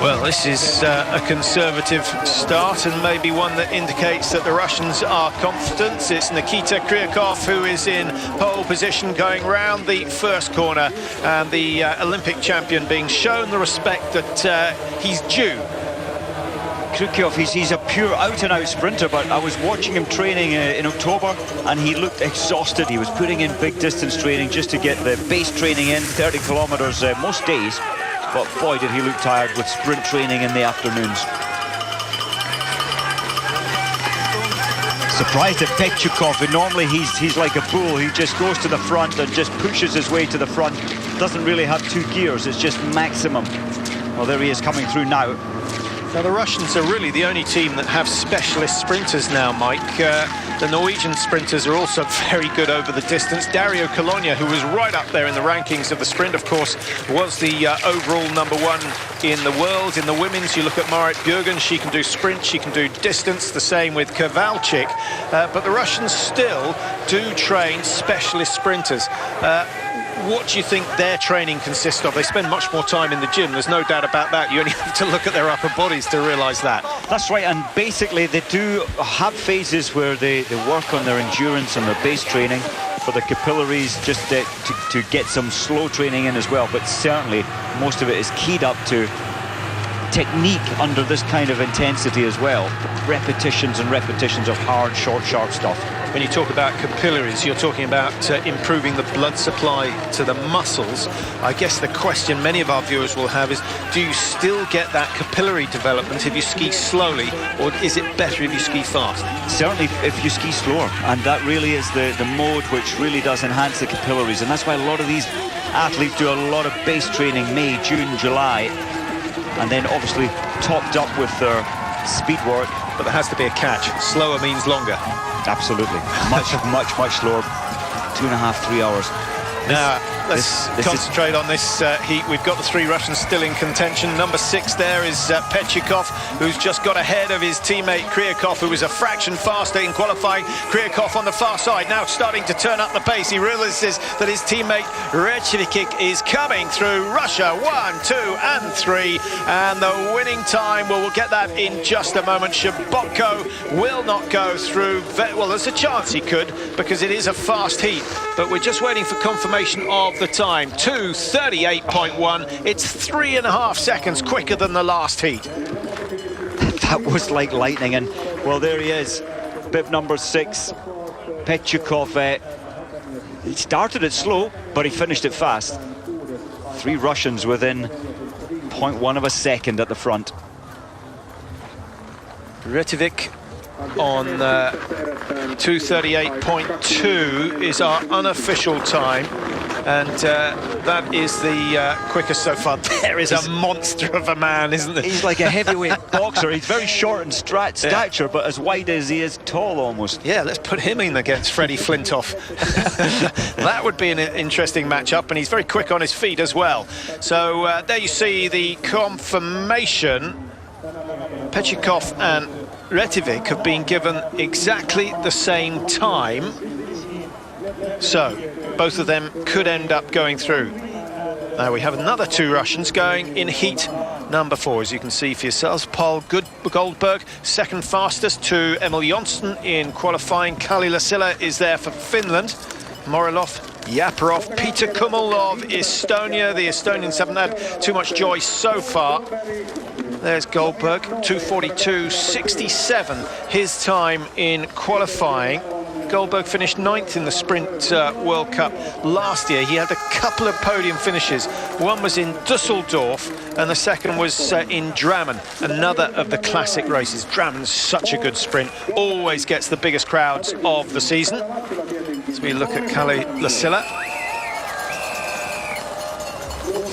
Well, this is a conservative start and maybe one that indicates that the Russians are confident. It's Nikita Kryakov who is in pole position going round the first corner, and the Olympic champion being shown the respect that he's due. Kryakov, he's a pure out-and-out sprinter, but I was watching him training in October and he looked exhausted. He was putting in big distance training just to get the base training in, 30 kilometers most days. But boy, did he look tired with sprint training in the afternoons. Surprised at Pechikov, and normally he's like a bull. He just goes to the front and just pushes his way to the front. Doesn't really have 2 gears, it's just maximum. Well, there he is coming through now. Now, the Russians are really the only team that have specialist sprinters now, Mike. The Norwegian sprinters are also very good over the distance. Dario Colonia, who was right up there in the rankings of the sprint, of course, was the overall #1 in the world. In the women's, you look at Marit Björgen, she can do sprint, she can do distance, the same with Kowalczyk. But the Russians still do train specialist sprinters. What do you think their training consists of? They spend much more time in the gym, there's no doubt about that. You only have to look at their upper bodies to realise that. That's right, and basically they do have phases where they work on their endurance and their base training for the capillaries, just to get some slow training in as well. But certainly most of it is keyed up to technique under this kind of intensity as well. Repetitions and repetitions of hard, short, sharp stuff. When you talk about capillaries, you're talking about improving the blood supply to the muscles. I guess the question many of our viewers will have is, do you still get that capillary development if you ski slowly, or is it better if you ski fast? Certainly if you ski slower, and that really is the mode which really does enhance the capillaries, and that's why a lot of these athletes do a lot of base training May, June, July, and then obviously topped up with their speed work. But there has to be a catch. Slower means longer. Absolutely. Much slower. 2.5, 3 hours. Now, let's concentrate on this heat. We've got the 3 Russians still in contention. Number 6 there is Pechikov, who's just got ahead of his teammate Kryakov, who was a fraction faster in qualifying. Kryakov on the far side, now starting to turn up the pace. He realises that his teammate Rechevik is coming through. Russia, 1, 2 and 3. And the winning time, well, we'll get that in just a moment. Shabotko will not go through. Well, there's a chance he could, because it is a fast heat. But we're just waiting for confirmation of the time. 2:38.1. It's 3.5 seconds quicker than the last heat. That was like lightning, and well, there he is, bib number 6, Pechikov. He started it slow, but he finished it fast. 3 Russians within 0.1 of a second at the front. Rechevik on 2:38.2 is our unofficial time, and that is the quickest so far. There is a monster of a man, isn't there? He's like a heavyweight boxer. He's very short in stature, but as wide as he is tall almost. Yeah, let's put him in against Freddie Flintoff. That would be an interesting matchup, and he's very quick on his feet as well. So there you see the confirmation. Pechikov and Rechevik have been given exactly the same time, so both of them could end up going through. Now we have another 2 Russians going in heat number 4, as you can see for yourselves. Paul Goldberg, second fastest to Emil Jonsson in qualifying. Kali Lasila is there for Finland. Morilov Yaparov, Peter Kummel of Estonia. The Estonians haven't had too much joy so far. There's Goldberg, 2:42.67, his time in qualifying. Goldberg finished 9th in the Sprint World Cup last year. He had a couple of podium finishes. One was in Dusseldorf and the second was in Drammen, another of the classic races. Drammen's such a good sprint, always gets the biggest crowds of the season. As we look at Kalle Lassila.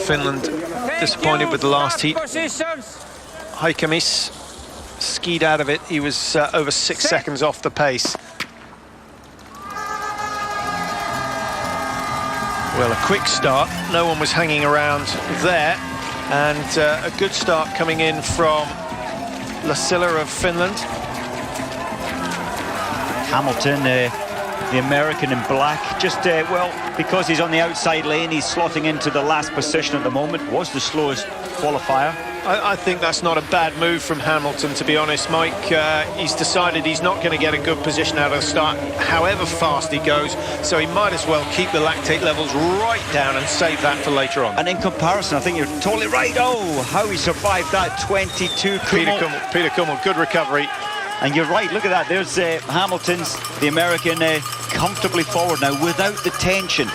Finland disappointed with the last heat. Haikamis skied out of it. He was over 6 seconds off the pace. Well, a quick start. No one was hanging around there. And a good start coming in from Lassila of Finland. Hamilton, the American in black, just, well, because he's on the outside lane, he's slotting into the last position at the moment. Was the slowest qualifier. I think that's not a bad move from Hamilton, to be honest, Mike. He's decided he's not going to get a good position out of the start, however fast he goes, so he might as well keep the lactate levels right down and save that for later on. And in comparison, I think you're totally right. Oh, how he survived that 22. Peter Kummel, good recovery. And you're right, look at that. There's Hamilton's, the American, comfortably forward now without the tension.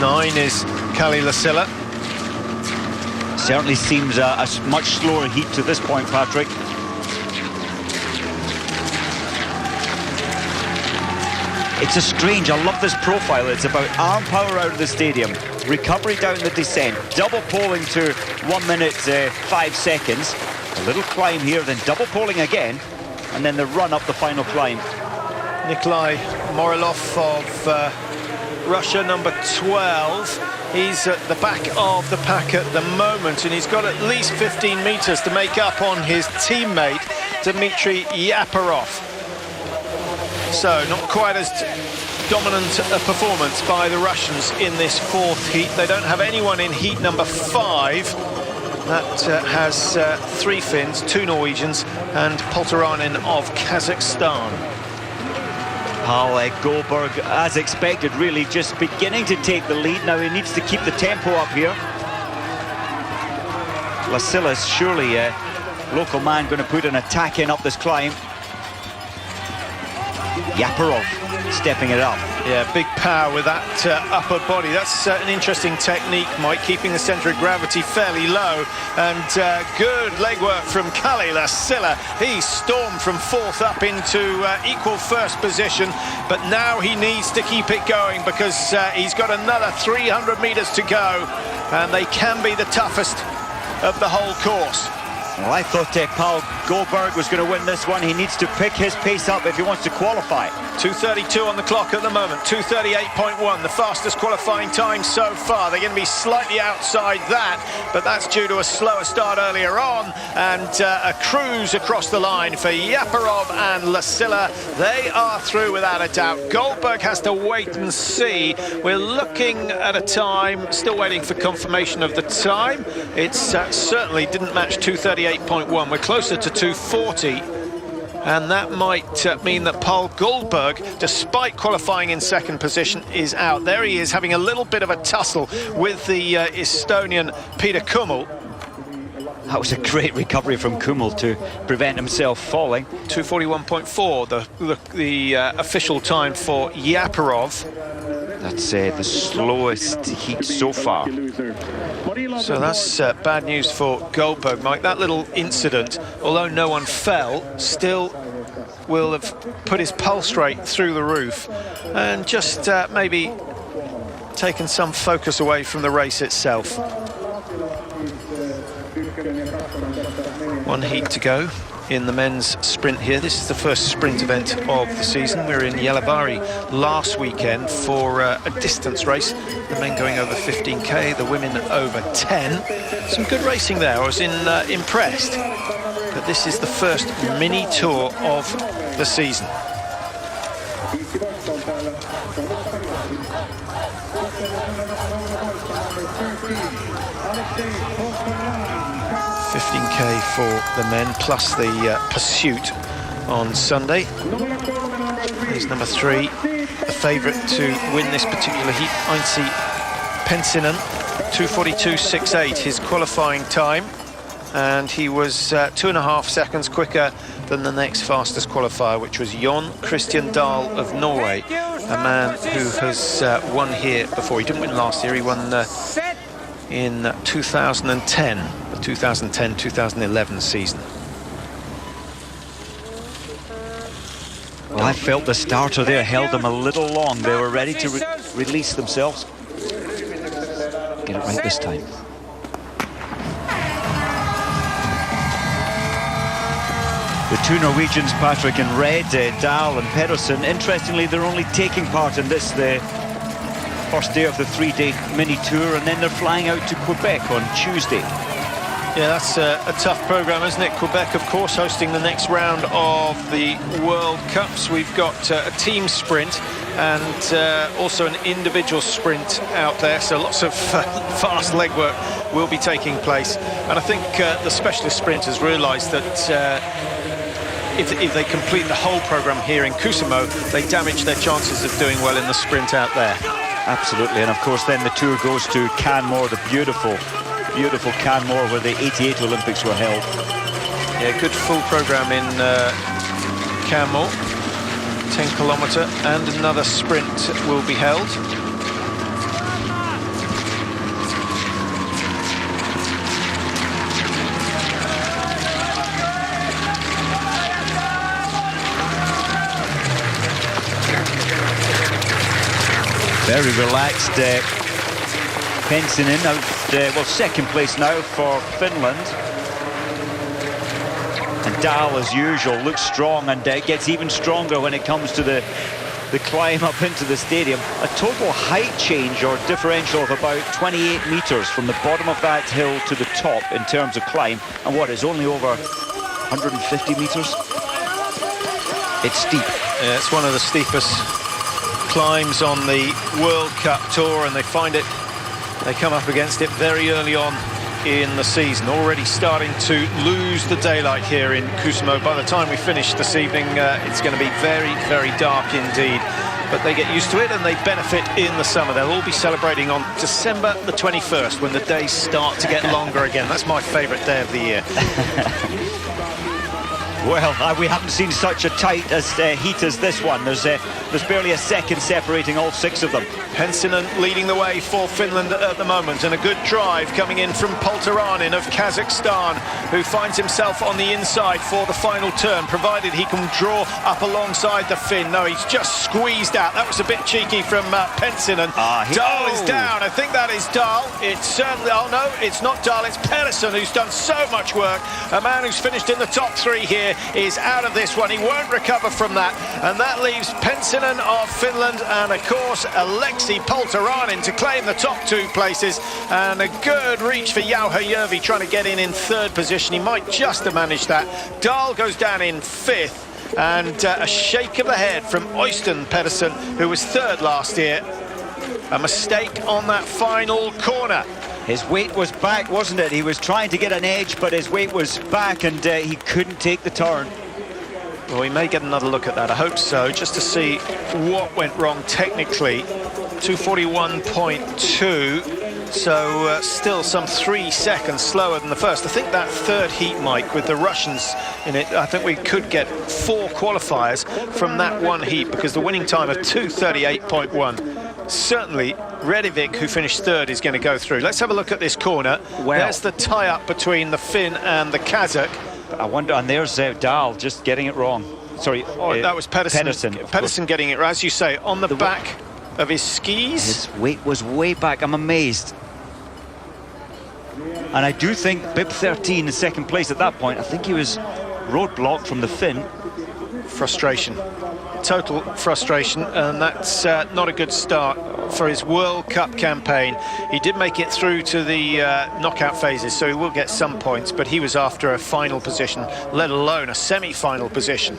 9 is Kalle Lassila. Certainly seems a much slower heat to this point, Patrick. It's a strange, I love this profile. It's about arm power out of the stadium, recovery down the descent, double poling to 1 minute 5 seconds, a little climb here, then double poling again, and then the run up the final climb. Nikolai Morilov of Russia, number 12. He's at the back of the pack at the moment, and he's got at least 15 meters to make up on his teammate, Dmitry Yaparov. So not quite as dominant a performance by the Russians in this 4th heat. They don't have anyone in heat number 5. That has 3 Finns, 2 Norwegians, and Polteranen of Kazakhstan. Paul Goldberg, as expected, really just beginning to take the lead. Now he needs to keep the tempo up here. Lassila's surely a local man going to put an attack in up this climb. Yaparov stepping it up. Yeah, big power with that upper body. That's an interesting technique, Mike, keeping the centre of gravity fairly low. And good legwork from Kalle Lassila. He stormed from 4th up into equal 1st position, but now he needs to keep it going because he's got another 300 metres to go, and they can be the toughest of the whole course. Well, I thought Paul Goldberg was going to win this one. He needs to pick his pace up if he wants to qualify. 2:32 on the clock at the moment, 2:38.1, the fastest qualifying time so far. They're going to be slightly outside that, but that's due to a slower start earlier on, and a cruise across the line for Yaparov and Lassila. They are through without a doubt. Goldberg has to wait and see. We're looking at a time, still waiting for confirmation of the time. It's certainly didn't match 2:38.1. We're closer to 2:40. And that might mean that Paul Goldberg, despite qualifying in 2nd position, is out. There he is, having a little bit of a tussle with the Estonian Peter Kummel. That was a great recovery from Kummel to prevent himself falling. 2:41.4, the official time for Yaparov. That's the slowest heat so far. So that's bad news for Goldberg, Mike. That little incident, although no one fell, still will have put his pulse rate through the roof and just maybe taken some focus away from the race itself. 1 heat to go in the men's sprint here. This is the first sprint event of the season. We were in Gällivare last weekend for a distance race. The men going over 15k, the women over 10. Some good racing there. I was impressed. But this is the first mini tour of the season. 15k for the men, plus the pursuit on Sunday. He's number 3, the favourite to win this particular heat, Ainsi Pensinen, 2:42.68, his qualifying time, and he was 2.5 seconds quicker than the next fastest qualifier, which was Jon Christian Dahl of Norway, a man who has won here before. He didn't win last year, he won in 2010, the 2010-2011 season. Well, I felt the starter there held them a little long. They were ready to release themselves. Get it right this time. The two Norwegians, Patrick, in red, Dahl and Pedersen. Interestingly, they're only taking part in this, the first day of the 3-day mini tour, and then they're flying out to Quebec on Tuesday. Yeah, that's a tough programme, isn't it? Quebec, of course, hosting the next round of the World Cups. We've got a team sprint and also an individual sprint out there, so lots of fast legwork will be taking place. And I think the specialist sprinters realise that if they complete the whole programme here in Kuusamo, they damage their chances of doing well in the sprint out there. Absolutely, and of course then the tour goes to Canmore, the beautiful Canmore, where the '88 Olympics were held. Yeah, good full programme in Canmore. 10-kilometre and another sprint will be held. Very relaxed. Pensinen out, well, second place now for Finland. And Dahl, as usual, looks strong and gets even stronger when it comes to the climb up into the stadium. A total height change or differential of about 28 metres from the bottom of that hill to the top in terms of climb. And what is only over 150 metres? It's steep. Yeah, it's one of the steepest climbs on the World Cup Tour, and they come up against it very early on in the season, already starting to lose the daylight here in Kuusamo. By the time we finish this evening, it's going to be very, very dark indeed. But they get used to it and they benefit in the summer. They'll all be celebrating on December the 21st when the days start to get longer again. That's my favourite day of the year. Well, we haven't seen such a tight heat as this one. There's barely a second separating all 6 of them. Pensinen leading the way for Finland at the moment, and a good drive coming in from Polteranin of Kazakhstan, who finds himself on the inside for the final turn, provided he can draw up alongside the Finn. No, he's just squeezed out. That was a bit cheeky from Pensinen. Dahl is down. I think that is Dahl. It's certainly, oh no, it's not Dahl, it's Pedersen, who's done so much work. A man who's finished in the top 3 here is out of this one. He won't recover from that, and that leaves Pensinen of Finland and, of course, Aleksi Polteranin to claim the top 2 places, and a good reach for Jauha Järvi trying to get in 3rd position. He might just have managed that. Dahl goes down in 5th, and a shake of the head from Øystein Pedersen, who was 3rd last year. A mistake on that final corner. His weight was back, wasn't it? He was trying to get an edge, but his weight was back, and he couldn't take the turn. Well, we may get another look at that. I hope so, just to see what went wrong technically. 2:41.2, so still some 3 seconds slower than the first. I think that 3rd heat, Mike, with the Russians in it, I think we could get 4 qualifiers from that one heat, because the winning time of 2:38.1. Certainly, Redivik, who finished 3rd, is going to go through. Let's have a look at this corner. Well, there's the tie-up between the Finn and the Kazakh. I wonder, and there's Dahl just getting it wrong. Sorry, that was Pedersen. Pedersen getting it, as you say, on the back of his skis. His weight was way back. I'm amazed. And I do think Bib 13 in 2nd place at that point. I think he was roadblocked from the Finn. Frustration. Total frustration, and that's not a good start for his World Cup campaign. He did make it through to the knockout phases, so he will get some points, but he was after a final position, let alone a semi-final position.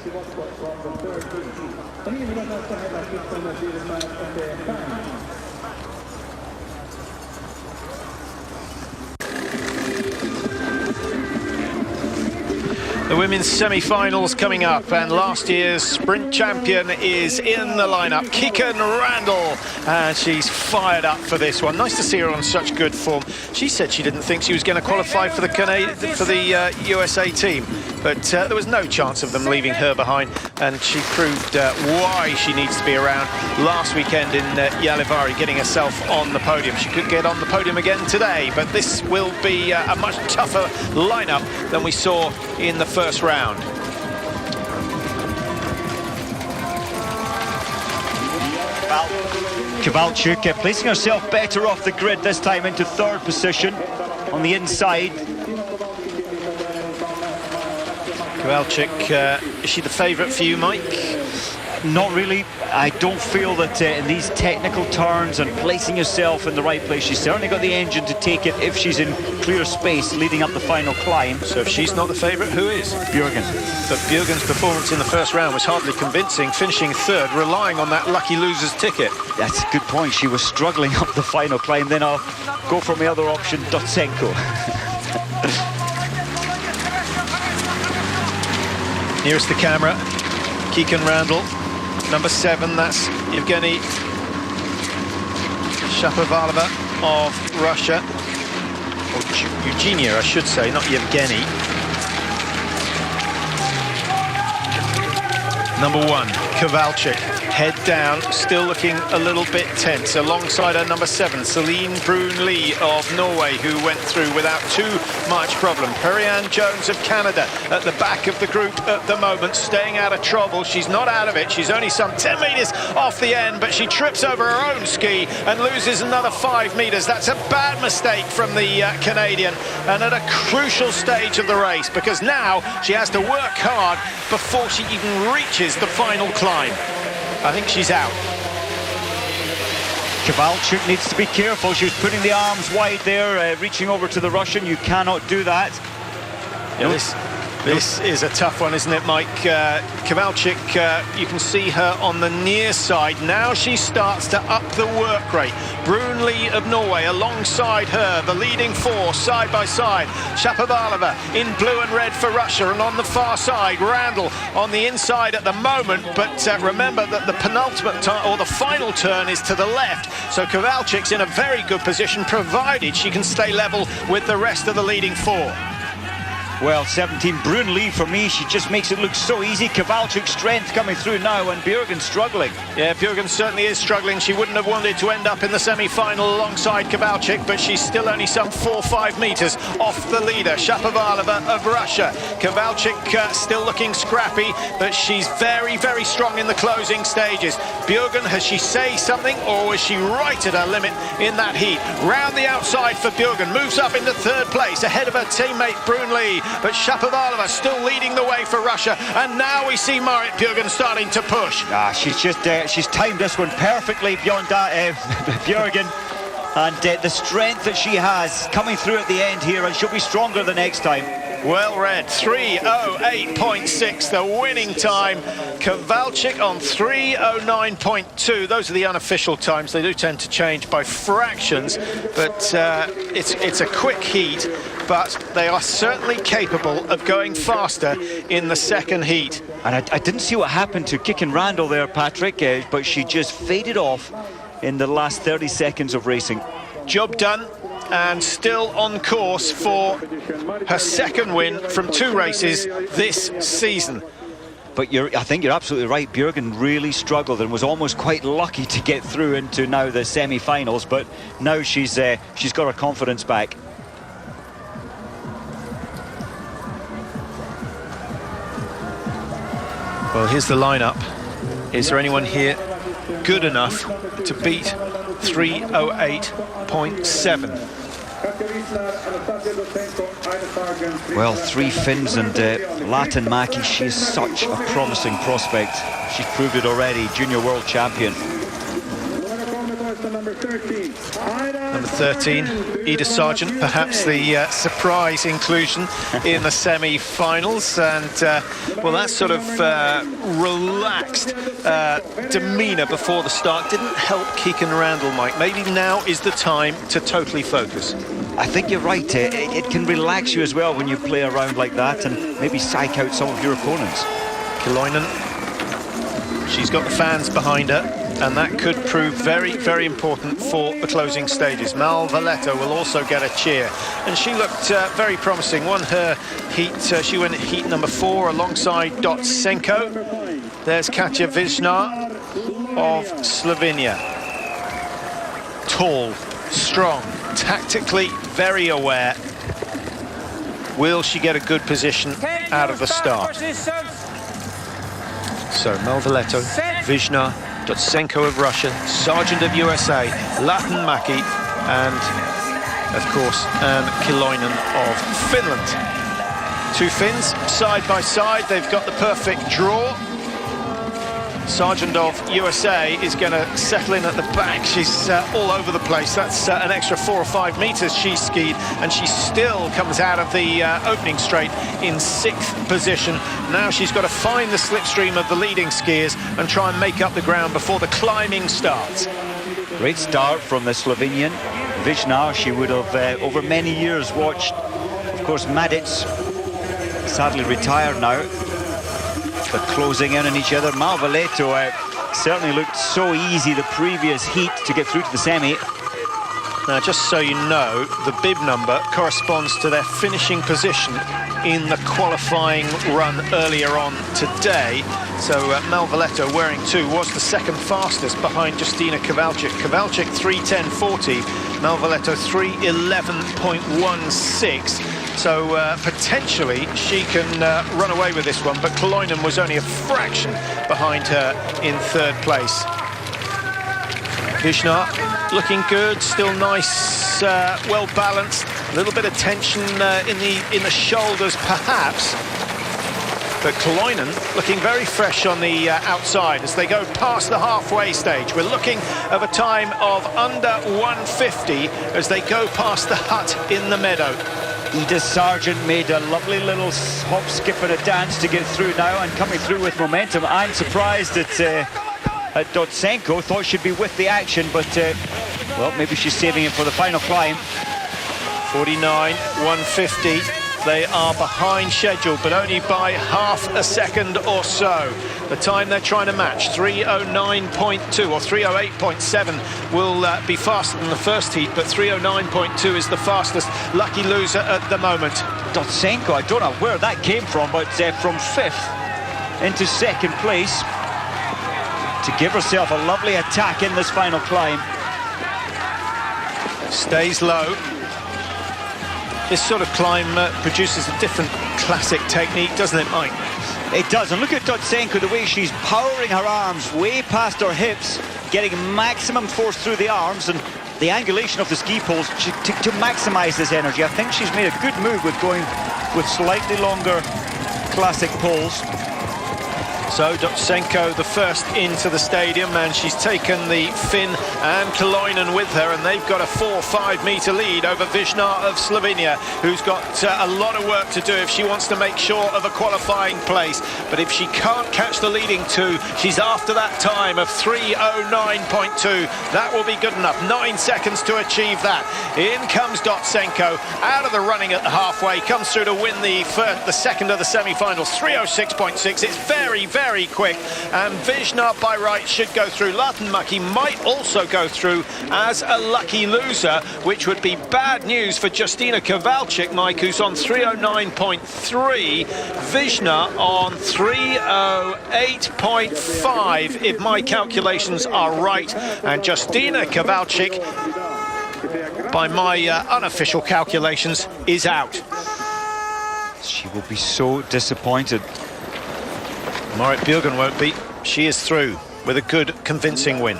The women's semi-finals coming up, and last year's sprint champion is in the lineup, Kikan Randall, and she's fired up for this one. Nice to see her on such good form. She said she didn't think she was going to qualify for the USA team, but there was no chance of them leaving her behind, and she proved why she needs to be around last weekend in Gällivare, getting herself on the podium. She could get on the podium again today, but this will be a much tougher lineup than we saw in the first round. Kowalczyk placing herself better off the grid this time, into third position on the inside. Kowalczyk, is she the favourite for you, Mike? Not really. I don't feel that in these technical turns and placing yourself in the right place, she's certainly got the engine to take it if she's in clear space leading up the final climb. So if she's not the favourite, who is? Björgen. But Björgen's performance in the first round was hardly convincing, finishing third, relying on that lucky loser's ticket. That's a good point. She was struggling up the final climb. Then I'll go for my other option, Dotsenko. Nearest the camera, Kikan Randall. Number 7, that's Evgeny Shapovalova of Russia. Or Eugenia, I should say, not Yevgeny. Number 1, Kowalczyk, head down, still looking a little bit tense. Alongside her, number 7, Celine Brun-Lee of Norway, who went through without too much problem. Perianne Jones of Canada at the back of the group at the moment, staying out of trouble. She's not out of it. She's only some 10 metres off the end, but she trips over her own ski and loses another 5 metres. That's a bad mistake from the Canadian, and at a crucial stage of the race, because now she has to work hard before she even reaches the final climb. I think she's out. Kowalczyk needs to be careful. She was putting the arms wide there, reaching over to the Russian. You cannot do that. Yeah, this is a tough one, isn't it, Mike? Kowalczyk, you can see her on the near side. Now she starts to up the work rate. Brun-Lee of Norway alongside her, the leading 4 side by side. Shapovalova in blue and red for Russia, and on the far side, Randall on the inside at the moment. But remember that the penultimate turn, or the final turn, is to the left. So Kowalczyk's in a very good position, provided she can stay level with the rest of the leading 4. Well, 17, Brun-Lee for me, she just makes it look so easy. Kowalczyk's strength coming through now, and Björgen struggling. Yeah, Björgen certainly is struggling. She wouldn't have wanted to end up in the semi-final alongside Kowalczyk, but she's still only some 4-5 metres off the leader, Shapovalova of Russia. Kowalczyk still looking scrappy, but she's very, very strong in the closing stages. Björgen, has she say something, or was she right at her limit in that heat? Round the outside for Björgen, moves up into third place, ahead of her teammate Brun-Lee. But Shapovalova still leading the way for Russia, and now we see Marit Björgen starting to push. She's timed this one perfectly, Björgen, and the strength that she has coming through at the end here, and she'll be stronger the next time. Well read, 3:08.6, the winning time. Kowalczyk on 3:09.2. Those are the unofficial times. They do tend to change by fractions, but it's a quick heat, but they are certainly capable of going faster in the second heat. And I didn't see what happened to Kikan Randall there, Patrick, but she just faded off in the last 30 seconds of racing. Job done, and still on course for her second win from 2 races this season. But I think you're absolutely right. Björgen really struggled and was almost quite lucky to get through into now the semi-finals, but now she's got her confidence back. Well, here's the lineup. Is there anyone here good enough to beat 3:08.7? Well, 3 Finns and Latin Maki. She's such a promising prospect. She's proved it already. Junior world champion. Number 13, Ida Sargent, perhaps the surprise inclusion in the semi-finals, and well, that sort of relaxed demeanour before the start didn't help Kikan Randall, Mike. Maybe now is the time to totally focus. I think you're right. It can relax you as well when you play around like that and maybe psych out some of your opponents. Kiloinen, she's got the fans behind her, and that could prove very, very important for the closing stages. Mal Valletto will also get a cheer, and she looked very promising. Won her heat, she went heat number 4 alongside Dotsenko. There's Katja Viznar of Slovenia. Tall, strong, tactically very aware. Will she get a good position out of the start? So Mal Valletto, Viznar, Dotsenko of Russia, Sargent of USA, Latinmäki, and of course Kiloinen of Finland. Two Finns side by side. They've got the perfect draw. Sargent of USA is going to settle in at the back. She's all over the place. That's an extra 4 or 5 meters she skied, and she still comes out of the opening straight in 6th position. Now she's got to find the slipstream of the leading skiers and try and make up the ground before the climbing starts. Great start from the Slovenian. Viznar, she would have over many years watched, of course, Madic, sadly retired now. But closing in on each other. Mal Valletto certainly looked so easy the previous heat to get through to the semi. Now, just so you know, the bib number corresponds to their finishing position in the qualifying run earlier on today. So Mal Valletto, wearing 2, was the second fastest behind Justyna Kowalczyk. Kowalczyk 3:10.40, Mal Valletto 3:11.16. So potentially she can run away with this one, but Kiloinen was only a fraction behind her in 3rd place. Viznar looking good, still nice, well balanced. A little bit of tension in the shoulders, perhaps. But Kiloinen looking very fresh on the outside as they go past the halfway stage. We're looking at a time of under 1:50 as they go past the hut in the meadow. Edith Sargent made a lovely little hop, skip and a dance to get through now, and coming through with momentum. I'm surprised at Dotsenko. Thought she'd be with the action, but well, maybe she's saving it for the final climb. 49, 150. They are behind schedule, but only by half a second or so. The time they're trying to match, 3:09.2 or 3:08.7, will be faster than the first heat, but 3:09.2 is the fastest lucky loser at the moment. Dotsenko, I don't know where that came from, but from 5th into 2nd place to give herself a lovely attack in this final climb. Stays low. This sort of climb produces a different classic technique, doesn't it, Mike? It does, and look at Dotsenko, the way she's powering her arms way past her hips, getting maximum force through the arms and the angulation of the ski poles to maximize this energy. I think she's made a good move with going with slightly longer classic poles. So Dotsenko the first into the stadium, and she's taken the Finn and Kiloinen with her, and they've got a 4 or 5 meter lead over Viznar of Slovenia, who's got a lot of work to do if she wants to make sure of a qualifying place. But if she can't catch the leading 2, she's after that time of 3:09.2. That will be good enough. 9 seconds to achieve that. In comes Dotsenko out of the running at the halfway, comes through to win the second of the semi-finals. 3:06.6. It's very, very quick, and Viznar by right should go through. Latinmäki might also go through as a lucky loser, which would be bad news for Justyna Kowalczyk, Mike, who's on 3:09.3. Viznar on 3:08.5, if my calculations are right, and Justyna Kowalczyk, by my unofficial calculations, is out. She will be so disappointed. Marit Bjørgen won't be. She is through with a good, convincing win.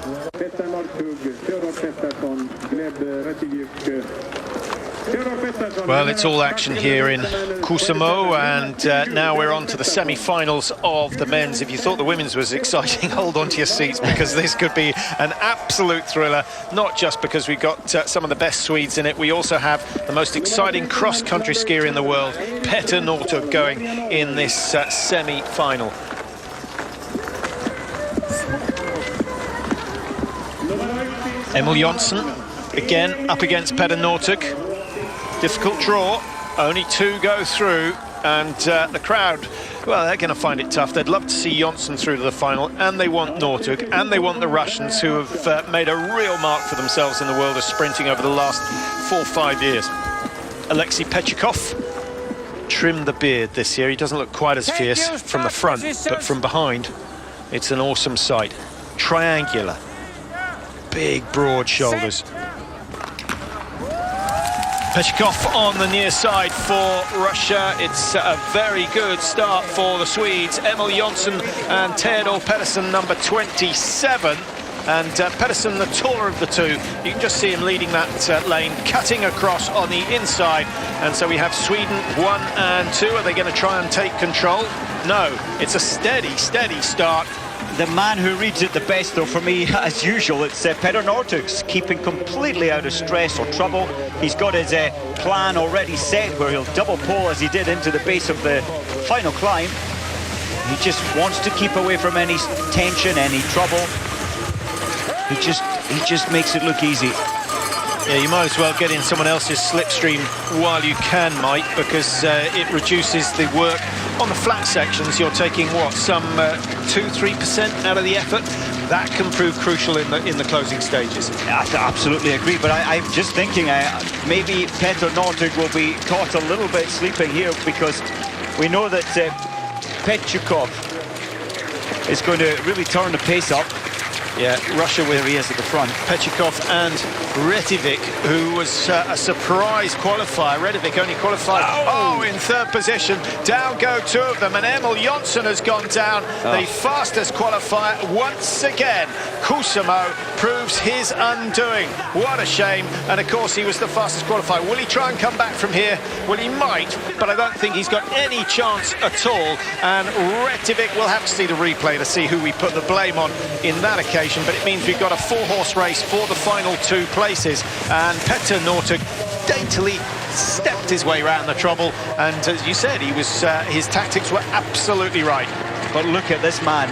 Well, it's all action here in Kuusamo, and now we're on to the semi-finals of the men's. If you thought the women's was exciting, hold on to your seats, because this could be an absolute thriller, not just because we've got some of the best Swedes in it. We also have the most exciting cross-country skier in the world, Petter Northug, going in this semi-final. Emil Jonsson, again, up against Petter Northug. Difficult draw, only 2 go through, and the crowd, well, they're going to find it tough. They'd love to see Johnson through to the final, and they want Nortug, and they want the Russians, who have made a real mark for themselves in the world of sprinting over the last 4 or 5 years. Alexei Pechikov trimmed the beard this year. He doesn't look quite as fierce from the front, but from behind, it's an awesome sight. Triangular, big, broad shoulders. Pechikov on the near side for Russia. It's a very good start for the Swedes. Emil Jonsson and Theodor Pedersen, number 27. And Pedersen, the taller of the two. You can just see him leading that lane, cutting across on the inside. And so we have Sweden 1 and 2. Are they going to try and take control? No, it's a steady start. The man who reads it the best, though, for me, as usual, it's Petter Northug's keeping completely out of stress or trouble. He's got his plan already set, where he'll double pole as he did into the base of the final climb. He just wants to keep away from any tension, any trouble. He just makes it look easy. Yeah, you might as well get in someone else's slipstream while you can, Mike, because it reduces the work on the flat sections. You're taking what, some 2-3% out of the effort. That can prove crucial in the closing stages. I absolutely agree, but I'm just thinking maybe Petter Northug will be caught a little bit sleeping here, because we know that Pechikov is going to really turn the pace up. Yeah, Russia with, there he is at the front, Pechikov and Retivik, who was a surprise qualifier. Retivik only qualified in 3rd position. Down go 2 of them, and Emil Jonsson has gone down, the fastest qualifier once again. Kuusamo proves his undoing. What a shame. And of course, he was the fastest qualifier. Will he try and come back from here? Well, he might, but I don't think he's got any chance at all. And Retivik, will have to see the replay to see who we put the blame on in that occasion. But it means we've got a 4-horse race for the final 2 places, and Petter Northug daintily stepped his way around the trouble, and as you said, his tactics were absolutely right. But look at this man.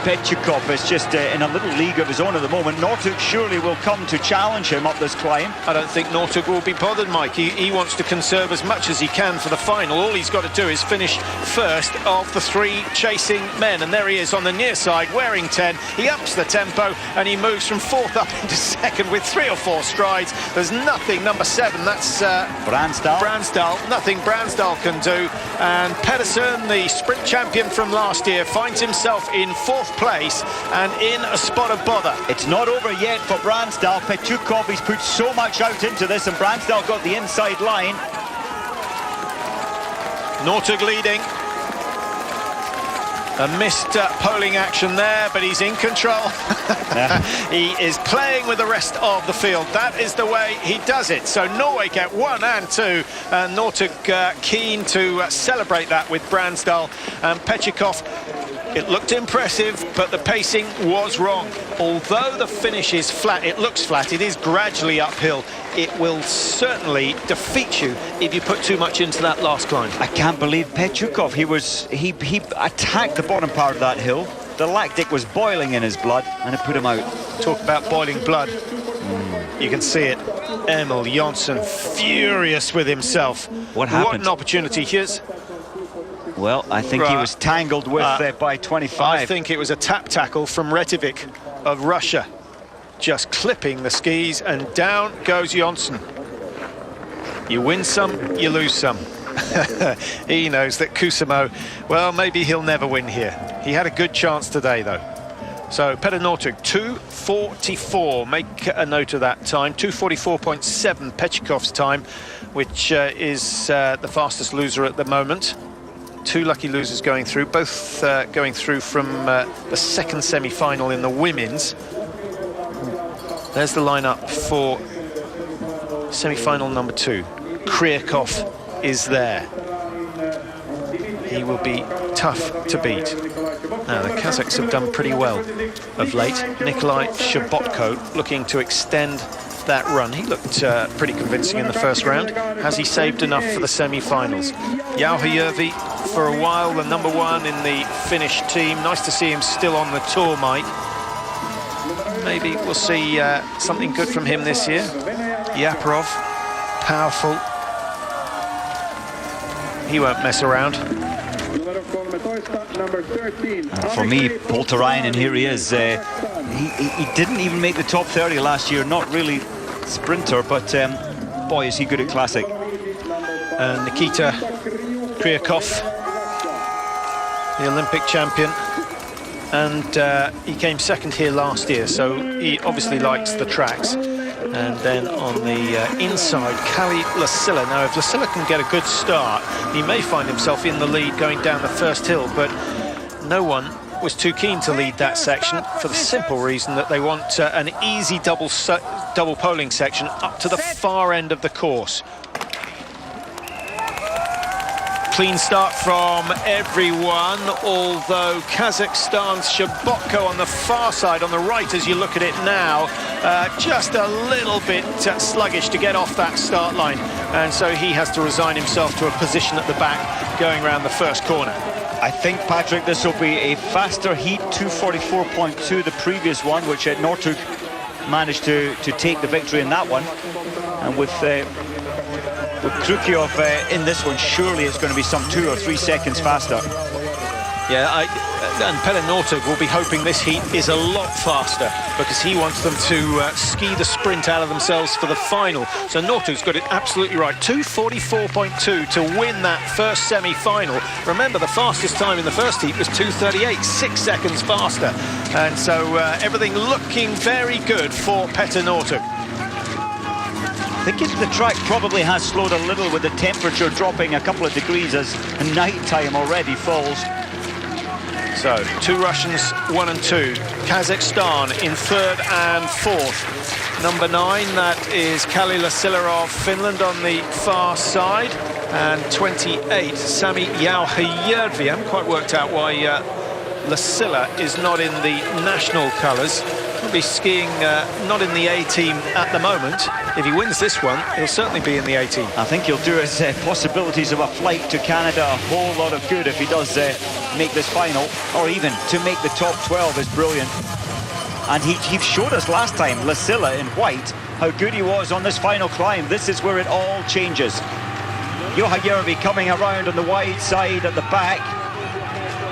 Pechikov is just in a little league of his own at the moment. Northug surely will come to challenge him up this climb. I don't think Northug will be bothered, Mike. He wants to conserve as much as he can for the final. All he's got to do is finish first of the 3 chasing men, and there he is on the near side, wearing 10. He ups the tempo, and he moves from 4th up into 2nd with 3 or 4 strides. There's nothing, number 7, that's Bransdal. Nothing Bransdal can do. And Pedersen, the sprint champion from last year, finds himself in 4th place and in a spot of bother. It's not over yet for Bransdal. Pechikov, he's put so much out into this, and Bransdal got the inside line. Northug leading. A missed polling action there, but he's in control. He is playing with the rest of the field. That is the way he does it. So Norway get 1 and 2, and Northug keen to celebrate that with Bransdal and Pechikov. It looked impressive, but the pacing was wrong. Although the finish is flat, it looks flat, it is gradually uphill. It will certainly defeat you if you put too much into that last climb. I can't believe Pechikov. He attacked the bottom part of that hill. The lactic was boiling in his blood, and it put him out. Talk about boiling blood. You can see it. Emil Jonsson furious with himself. What happened? What an opportunity. Here's... Well, I think he was tangled with by 25. I think it was a tap tackle from Retivik of Russia, just clipping the skis, and down goes Jonsson. You win some, you lose some. He knows that Kuusamo, well, maybe he'll never win here. He had a good chance today, though. So Petter Northug, 2:44. Make a note of that time. 2:44.7 Pechikov's time, which is the fastest loser at the moment. 2 lucky losers going through, both going through from the 2nd semi-final in the women's. There's the lineup for semi-final number 2. Kryakov is there. He will be tough to beat. Now, the Kazakhs have done pretty well of late. Nikolai Shabotko looking to extend that run. He looked pretty convincing in the first round. Has he saved enough for the semi-finals? Jauhajärvi, for a while, the number 1 in the Finnish team. Nice to see him still on the tour, Mike. Maybe we'll see something good from him this year. Yaparov, powerful. He won't mess around. Number 13. For me, Polterainen, here he is. He didn't even make the top 30 last year. Not really sprinter, but boy, is he good at classic. And Nikita Kryakov, the Olympic champion, and he came second here last year, so he obviously likes the tracks. And then on the inside, Kalle Lasilla. Now, if Lasilla can get a good start, he may find himself in the lead going down the first hill, but no one was too keen to lead that section for the simple reason that they want an easy double poling section up to the far end of the course. Clean start from everyone, although Kazakhstan's Shabotko on the far side, on the right as you look at it now, just a little bit sluggish to get off that start line, and so he has to resign himself to a position at the back going around the first corner. I think, Patrick, this will be a faster heat, 2:44.2, the previous one, which Northug managed to take the victory in that one, and with Kryakov in this one, surely it's going to be some 2 or 3 seconds faster. Yeah, and Pelle Northug will be hoping this heat is a lot faster because he wants them to ski the sprint out of themselves for the final. So Northug's got it absolutely right. 2:44.2 to win that first semi-final. Remember, the fastest time in the first heat was 2:38, 6 seconds faster. And so everything looking very good for Pelle Northug. I think the track probably has slowed a little with the temperature dropping a couple of degrees as night time already falls. So, 2 Russians, 1 and 2. Kazakhstan in 3rd and 4th. Number 9, that is Kalle Lasilla of Finland on the far side. And 28, Sami Jauhajärvi. I haven't quite worked out why Lasilla is not in the national colours. He'll be skiing not in the A-team at the moment. If he wins this one, he'll certainly be in the A-team. I think he'll do his possibilities of a flight to Canada a whole lot of good if he does make this final, or even to make the top 12 is brilliant. And he showed us last time, Lasilla in white, how good he was on this final climb. This is where it all changes. Jauhajärvi coming around on the wide side at the back.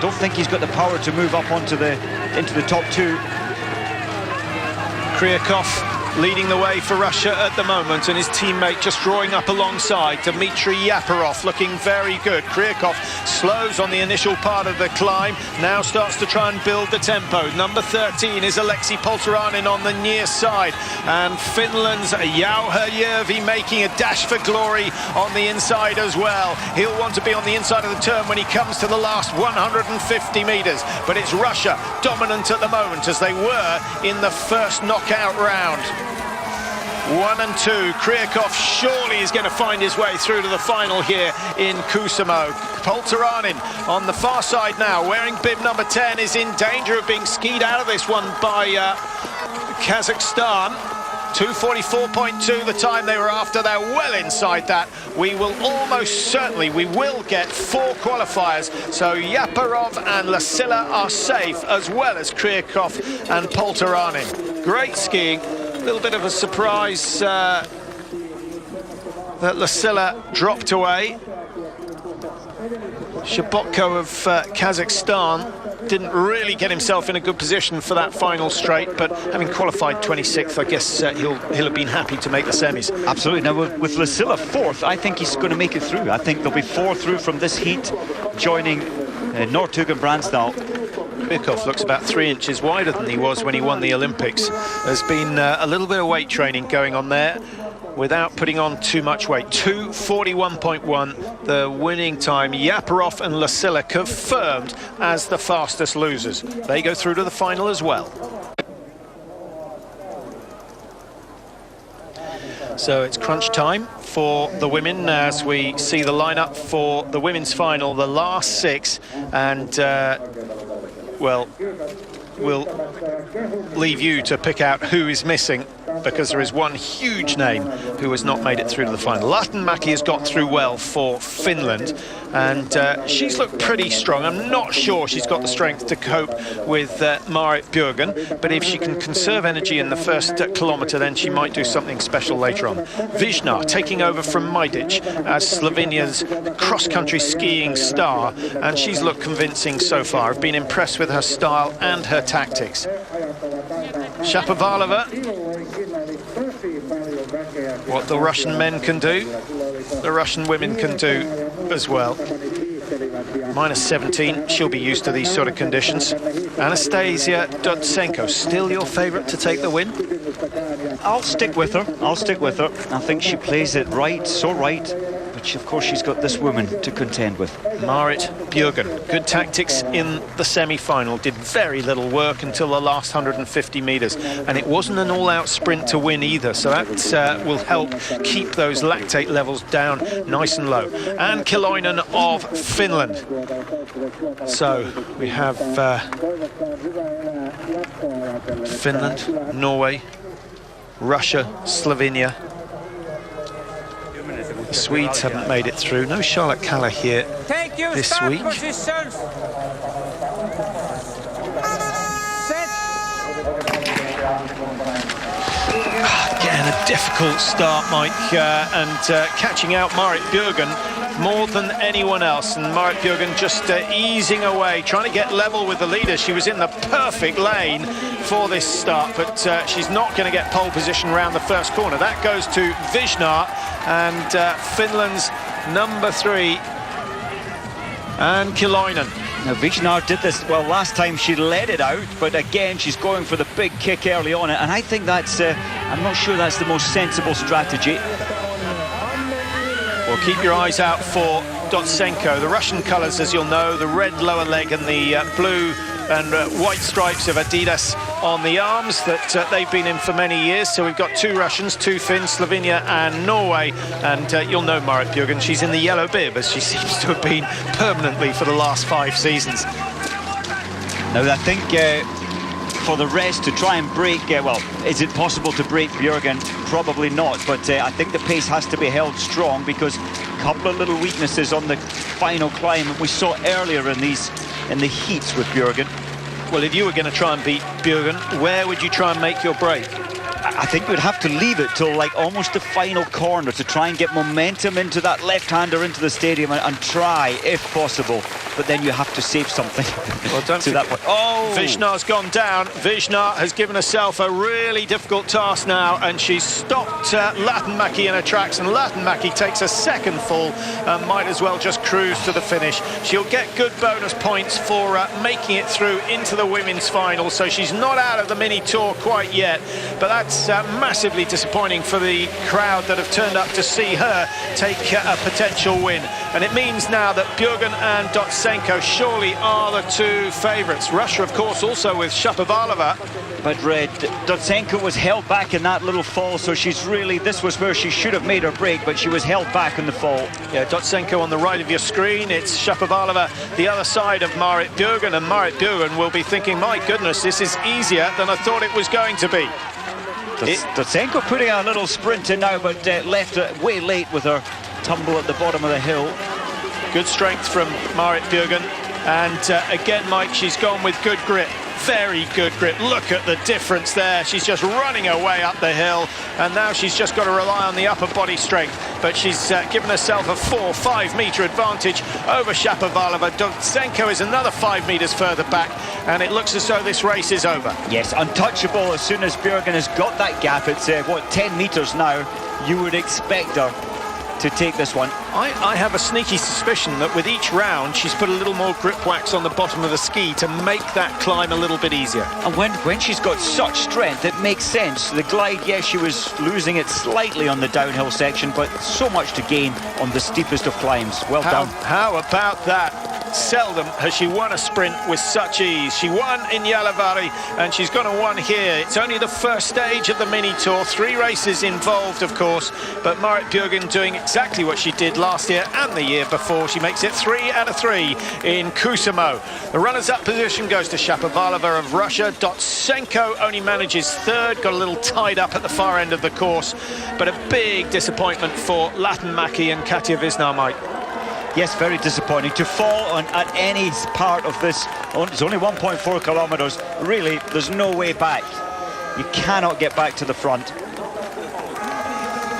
Don't think he's got the power to move up into the top 2. Kryakov leading the way for Russia at the moment, and his teammate just drawing up alongside. Dmitry Yaparov looking very good. Kryakov slows on the initial part of the climb, now starts to try and build the tempo. Number 13 is Aleksi Polterainen on the near side, and Finland's Jauhajärvi making a dash for glory on the inside as well. He'll want to be on the inside of the turn when he comes to the last 150 metres, but it's Russia dominant at the moment, as they were in the first knockout round. 1 and 2. Kryakov surely is going to find his way through to the final here in Kuusamo. Polterainen on the far side now, wearing bib number 10, is in danger of being skied out of this one by Kazakhstan. 2:44.2 the time they were after. They're well inside that. We will get 4 qualifiers. So Yaparov and Lasilla are safe, as well as Kryakov and Polterainen. Great skiing. A little bit of a surprise that Lasilla dropped away. Shabotko of Kazakhstan didn't really get himself in a good position for that final straight, but having qualified 26th, I guess he'll have been happy to make the semis. Absolutely. Now with Lasilla 4th, I think he's going to make it through. I think there'll be 4 through from this heat, joining Northug and Bransdal. Kryakov looks about 3 inches wider than he was when he won the Olympics. There's been a little bit of weight training going on there without putting on too much weight. 2:41.1, the winning time. Yaparov and Lasilla confirmed as the fastest losers. They go through to the final as well. So it's crunch time for the women as we see the lineup for the women's final, the last 6, and well, we'll leave you to pick out who is missing, because there is one huge name who has not made it through to the final. Lahtenmäki has got through well for Finland, and she's looked pretty strong. I'm not sure she's got the strength to cope with Marit Bjørgen, but if she can conserve energy in the first kilometre, then she might do something special later on. Vizna taking over from Majdic as Slovenia's cross-country skiing star, and she's looked convincing so far. I've been impressed with her style and her tactics. Shapovalova, what the Russian men can do, the Russian women can do as well. -17, she'll be used to these sort of conditions. Anastasia Dudsenko, still your favourite to take the win? I'll stick with her. I think she plays it right, so right. But of course she's got this woman to contend with. Marit Bjørgen, good tactics in the semi-final, did very little work until the last 150 metres, and it wasn't an all-out sprint to win either, so that will help keep those lactate levels down nice and low. And Kiloinen of Finland. So we have Finland, Norway, Russia, Slovenia. The Swedes haven't made it through. No Charlotte Kalla here this week. Positions. Set. Again, a difficult start, Mike, and catching out Marit Bjørgen more than anyone else. And Marit Bjørgen just easing away, trying to get level with the leader. She was in the perfect lane for this start, but she's not going to get pole position around the first corner. That goes to Vizna, and Finland's number 3, and Kiloinen. Now Vizna did this, well, last time she let it out, but again she's going for the big kick early on, and I think that's, I'm not sure that's the most sensible strategy. Well, keep your eyes out for Dotsenko. The Russian colours, as you'll know, the red lower leg and the blue and white stripes of Adidas on the arms that they've been in for many years. So we've got 2 Russians, 2 Finns, Slovenia and Norway. And you'll know Marit Bjørgen, she's in the yellow bib, as she seems to have been permanently for the last 5 seasons. Now I think for the rest to try and break, well, is it possible to break Bjørgen? Probably not, but I think the pace has to be held strong, because a couple of little weaknesses on the final climb we saw earlier in the heats with Bjørgen. Well, if you were going to try and beat Bjørgen, where would you try and make your break? I think you'd have to leave it till like almost the final corner to try and get momentum into that left-hander into the stadium and try, if possible. But then you have to save something. Well, don't to that point. Oh! Vizna's gone down. Vizna has given herself a really difficult task now, and she's stopped Lahtenmäki in her tracks, and Lahtenmäki takes a second fall and might as well just cruise to the finish. She'll get good bonus points for making it through into the women's final, so she's not out of the mini tour quite yet, but that's massively disappointing for the crowd that have turned up to see her take a potential win. And it means now that Bjørgen and Dotsenko surely are the 2 favourites. Russia, of course, also with Shapovalova. But Dotsenko was held back in that little fall, so she's really, this was where she should have made her break, but she was held back in the fall. Yeah, Dotsenko on the right of your screen. It's Shapovalova the other side of Marit Bjørgen, and Marit Bjørgen will be thinking, my goodness, this is easier than I thought it was going to be. Dotsenko putting a little sprint in now, but left it way late with her tumble at the bottom of the hill. Good strength from Marit Bjørgen, and again, Mike, she's gone with good grip. Very good grip. Look at the difference there. She's just running her way up the hill, and now she's just got to rely on the upper body strength. But she's given herself a 4-5 metre advantage over Shapovalova. Dotsenko is another 5 metres further back, and it looks as though this race is over. Yes, untouchable as soon as Bjørgen has got that gap. It's, what, 10 metres now. You would expect her to take this one. I have a sneaky suspicion that with each round she's put a little more grip wax on the bottom of the ski to make that climb a little bit easier. And when she's got such strength, it makes sense. The glide, yes, she was losing it slightly on the downhill section, but so much to gain on the steepest of climbs. Well done. How about that? seldom has she won a sprint with such ease. She won in Jalavari and she's going to win here. It's only the first stage of the mini tour, 3 races involved of course, but Marit Bjørgen doing exactly what she did last year and the year before. She makes it 3 out of 3 in Kuusamo. The runners-up position goes to Shapovalova of Russia. Dotsenko only manages 3rd, got a little tied up at the far end of the course, but a big disappointment for Latinmäki and Katja Visnar, Mike. Yes, very disappointing to fall on at any part of this. It's only 1.4 kilometers. Really, there's no way back. You cannot get back to the front.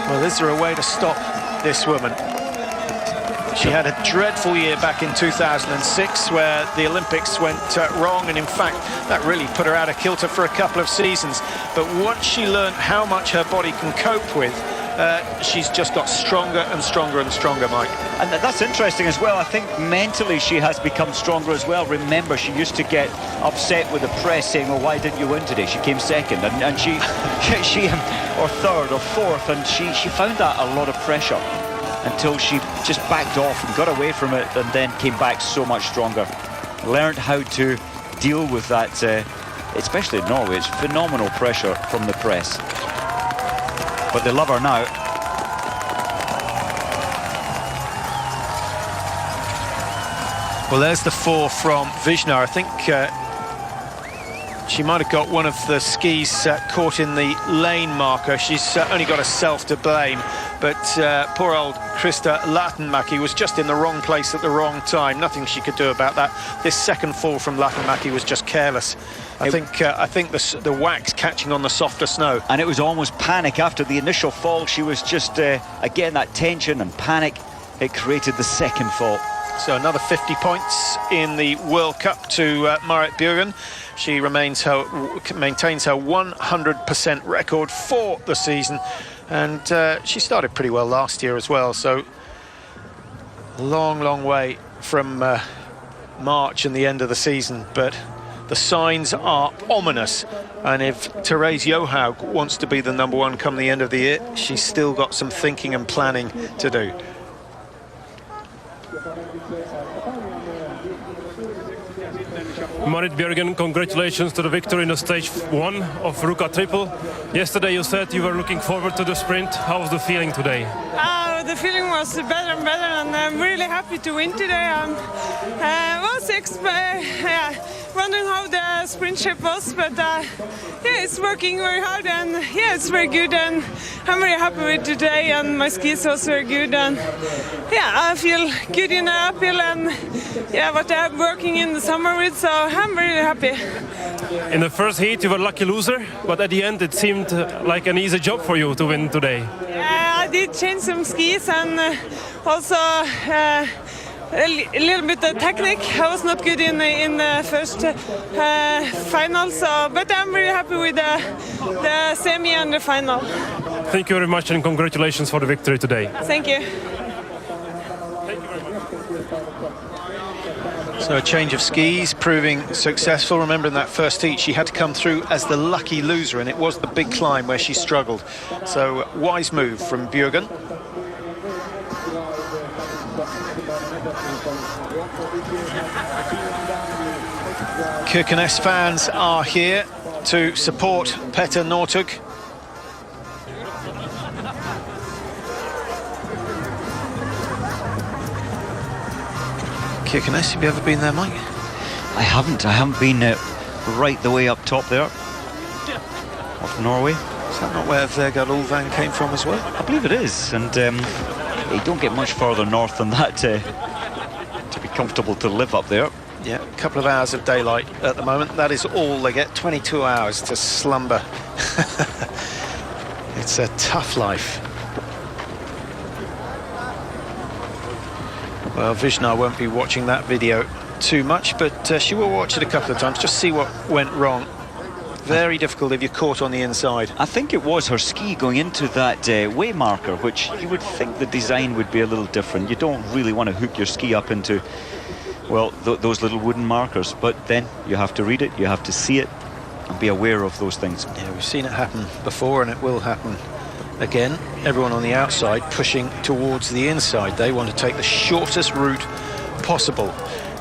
Well, is there a way to stop this woman? She had a dreadful year back in 2006 where the Olympics went wrong, and in fact that really put her out of kilter for a couple of seasons. But once she learned how much her body can cope with, she's just got stronger and stronger and stronger, Mike. And that's interesting as well. I think mentally she has become stronger as well. Remember, she used to get upset with the press saying, "Oh, why didn't you win today?" She came 2nd, and she or 3rd or 4th, and she found that a lot of pressure until she just backed off and got away from it, and then came back so much stronger. Learned how to deal with that, especially in Norway. It's phenomenal pressure from the press. But they love her now. Well, there's the 4 from Visnar. I think she might have got one of the skis caught in the lane marker. She's only got herself to blame. But poor old Krista Latinmäki was just in the wrong place at the wrong time. Nothing she could do about that. This second fall from Latinmäki was just careless. I think the wax catching on the softer snow. And it was almost panic after the initial fall. She was just, again, that tension and panic. It created the second fall. So another 50 points in the World Cup to Marit Bjørgen. She maintains her 100% record for the season. And she started pretty well last year as well. So long way from March and the end of the season. But the signs are ominous, and if Therese Johaug wants to be the #1 come the end of the year, she's still got some thinking and planning to do. Marit Bjørgen, congratulations to the victory in the stage 1 of Ruka Triple. Yesterday you said you were looking forward to the sprint. How was the feeling today? The feeling was better and better, and I'm really happy to win today. Wondering how the sprint shape was, but yeah, it's working very hard, and yeah, it's very good, and I'm very happy with today, and my skis also very good, and yeah, I feel good in the uphill, and yeah, what I'm working in the summer with, so I'm really happy. In the first heat you were lucky loser, but at the end it seemed like an easy job for you to win today. Yeah, I did change some skis, and also a little bit of technique. I was not good in the first final, so but I'm really happy with the semi and the final. Thank you very much, and congratulations for the victory today. Thank you. So a change of skis proving successful. Remember, in that first heat she had to come through as the lucky loser, and it was the big climb where she struggled. So wise move from Bjørgen. Kirkenes fans are here to support Petter Northug. Kirkenes, have you ever been there, Mike? I haven't been right the way up top there of Norway. Is that not where Vegard Ulvang came from as well? I believe it is, and you don't get much further north than that to be comfortable to live up there. Yeah, a couple of hours of daylight at the moment. That is all they get, 22 hours to slumber. It's a tough life. Well, Visnar won't be watching that video too much, but she will watch it a couple of times, just see what went wrong. Very difficult if you're caught on the inside. I think it was her ski going into that way marker, which you would think the design would be a little different. You don't really want to hook your ski up into, well, those little wooden markers, but then you have to read it, you have to see it, and be aware of those things. Yeah, we've seen it happen before, and it will happen again. Everyone on the outside pushing towards the inside. They want to take the shortest route possible.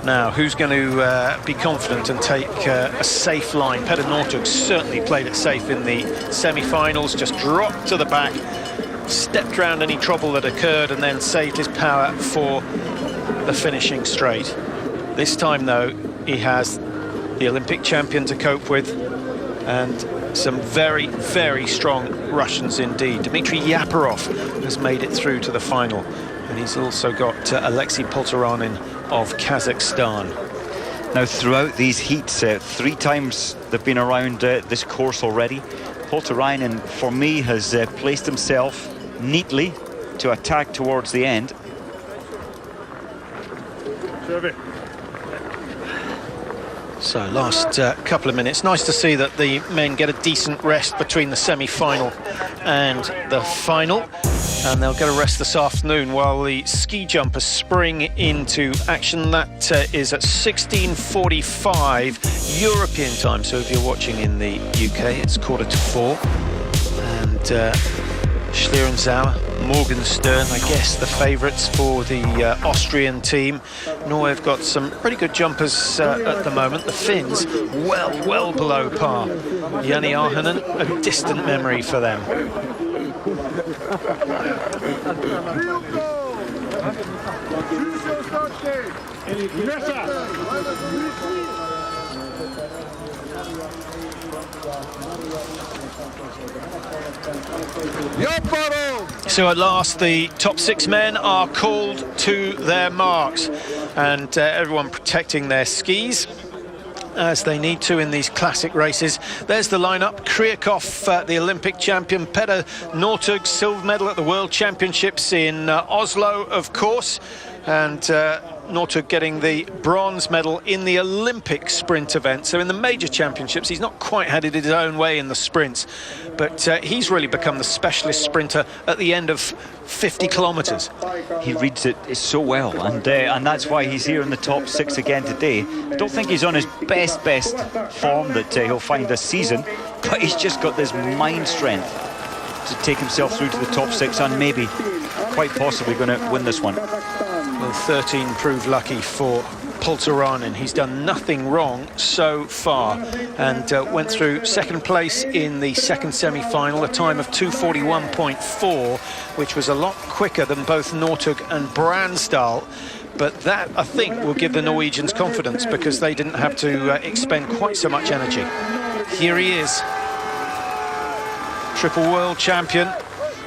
Now, who's going to be confident and take a safe line? Petter Northug certainly played it safe in the semi-finals, just dropped to the back, stepped around any trouble that occurred, and then saved his power for the finishing straight. This time, though, he has the Olympic champion to cope with, and some very, very strong Russians indeed. Dmitry Yaparov has made it through to the final, and he's also got Alexei Poltaranin of Kazakhstan. Now, throughout these heats, 3 times they've been around this course already. Poltaranin, for me, has placed himself neatly to attack towards the end. So last couple of minutes, nice to see that the men get a decent rest between the semi-final and the final, and they'll get a rest this afternoon while the ski jumpers spring into action. That is at 16:45 European time, so if you're watching in the UK, it's 3:45, and Schlierenzauer, Morgenstern, I guess the favourites for the Austrian team. Norway have got some pretty good jumpers at the moment. The Finns, well below par. Jani Ahonen, a distant memory for them. So at last the top 6 men are called to their marks, and everyone protecting their skis as they need to in these classic races. There's the lineup. Kryakov, the Olympic champion. Petter Northug, silver medal at the World Championships in Oslo, of course, and Northug getting the bronze medal in the Olympic sprint event. So in the major championships, he's not quite had it his own way in the sprints, but he's really become the specialist sprinter at the end of 50 kilometres. He reads it so well, and that's why he's here in the top 6 again today. I don't think he's on his best form that he'll find this season, but he's just got this mind strength to take himself through to the top 6 and maybe quite possibly going to win this one. Well, 13 proved lucky for Poltaranin. He's done nothing wrong so far, and went through second place in the second semi-final, a time of 2:41.4, which was a lot quicker than both Northug and Bransdal. But that, I think, will give the Norwegians confidence, because they didn't have to expend quite so much energy. Here he is, triple world champion.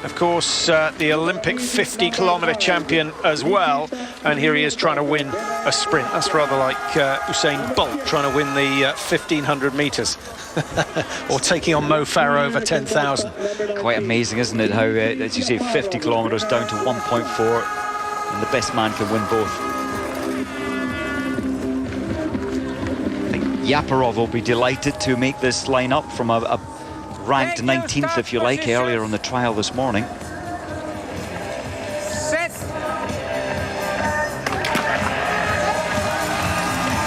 Of course, the Olympic 50-kilometre champion as well. And here he is trying to win a sprint. That's rather like Usain Bolt trying to win the 1,500 metres. Or taking on Mo Farah over 10,000. Quite amazing, isn't it, how, as you say, 50 kilometres down to 1.4, and the best man can win both. I think Yaparov will be delighted to make this line-up from a ranked 19th, if you like, earlier on the trial this morning.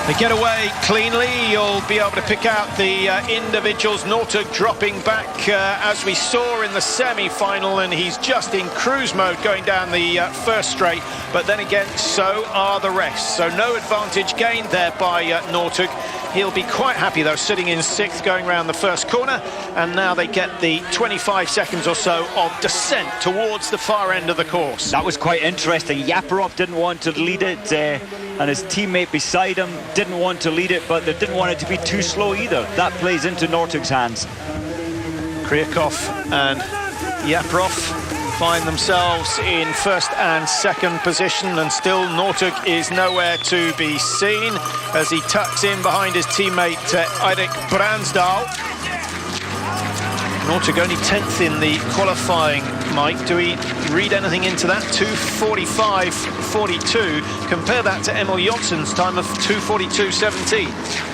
They get away cleanly. You'll be able to pick out the individuals. Northug dropping back as we saw in the semi-final, and he's just in cruise mode going down the first straight, but then again so are the rest. So no advantage gained there by Northug. He'll be quite happy though, sitting in 6th going around the first corner, and now they get the 25 seconds or so of descent towards the far end of the course. That was quite interesting. Yaparov didn't want to lead it, and his teammate beside him didn't want to lead it, but they didn't want it to be too slow either. That plays into Northug's hands. Kryakov and Yaparov find themselves in first and second position, and still Northug is nowhere to be seen as he tucks in behind his teammate Eirik Bransdal. Northug only 10th in the qualifying, Mike. Do we read anything into that? 2:45.42. Compare that to Emil Jonsson's time of 2:42.17.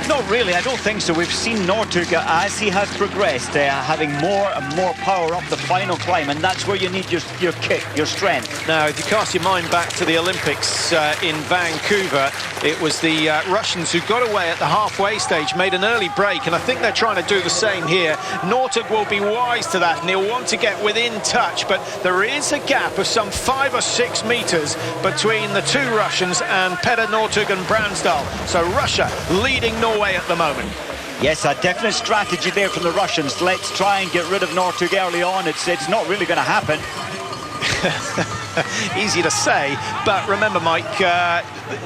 Not really, I don't think so. We've seen Northug, as he has progressed, having more and more power up the final climb, and that's where you need your kick, your strength. Now, if you cast your mind back to the Olympics in Vancouver, it was the Russians who got away at the halfway stage, made an early break, and I think they're trying to do the same here. Northug will be wise to that, and he'll want to get within touch, but there is a gap of some 5 or 6 meters between the two Russians and Petter Northug and Bransdal. So Russia leading Norway at the moment. Yes, a definite strategy there from the Russians. Let's try and get rid of Northug early on. It's not really going to happen. Easy to say, but remember, Mike,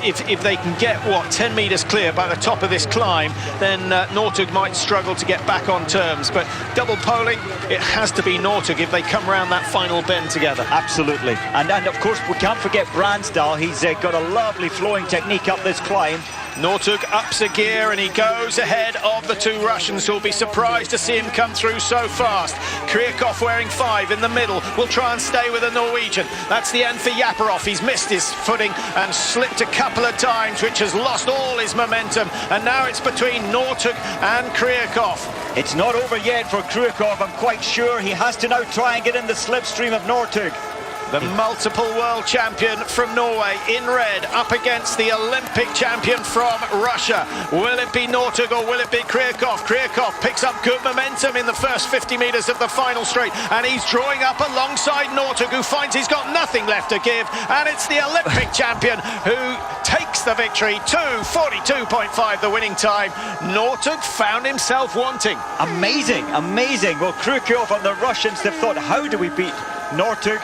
if they can get, 10 metres clear by the top of this climb, then Northug might struggle to get back on terms. But double poling, it has to be Northug if they come around that final bend together. Absolutely. And of course, we can't forget Bransdal. He's got a lovely flowing technique up this climb. Northug ups a gear and he goes ahead of the two Russians, who'll be surprised to see him come through so fast. Kryakov wearing 5 in the middle will try and stay with the Norwegian. That's the end for Yaparov. He's missed his footing and slipped a couple of times, which has lost all his momentum. And now it's between Northug and Kryakov. It's not over yet for Kryakov. I'm quite sure he has to now try and get in the slipstream of Northug. The multiple world champion from Norway in red up against the Olympic champion from Russia. Will it be Northug or will it be Kryakov? Kryakov picks up good momentum in the first 50 metres of the final straight, and he's drawing up alongside Northug, who finds he's got nothing left to give, and it's the Olympic champion who takes the victory. 2:42.5 the winning time. Northug found himself wanting. Amazing, amazing. Well, Kryakov and the Russians, they've thought, how do we beat Northug?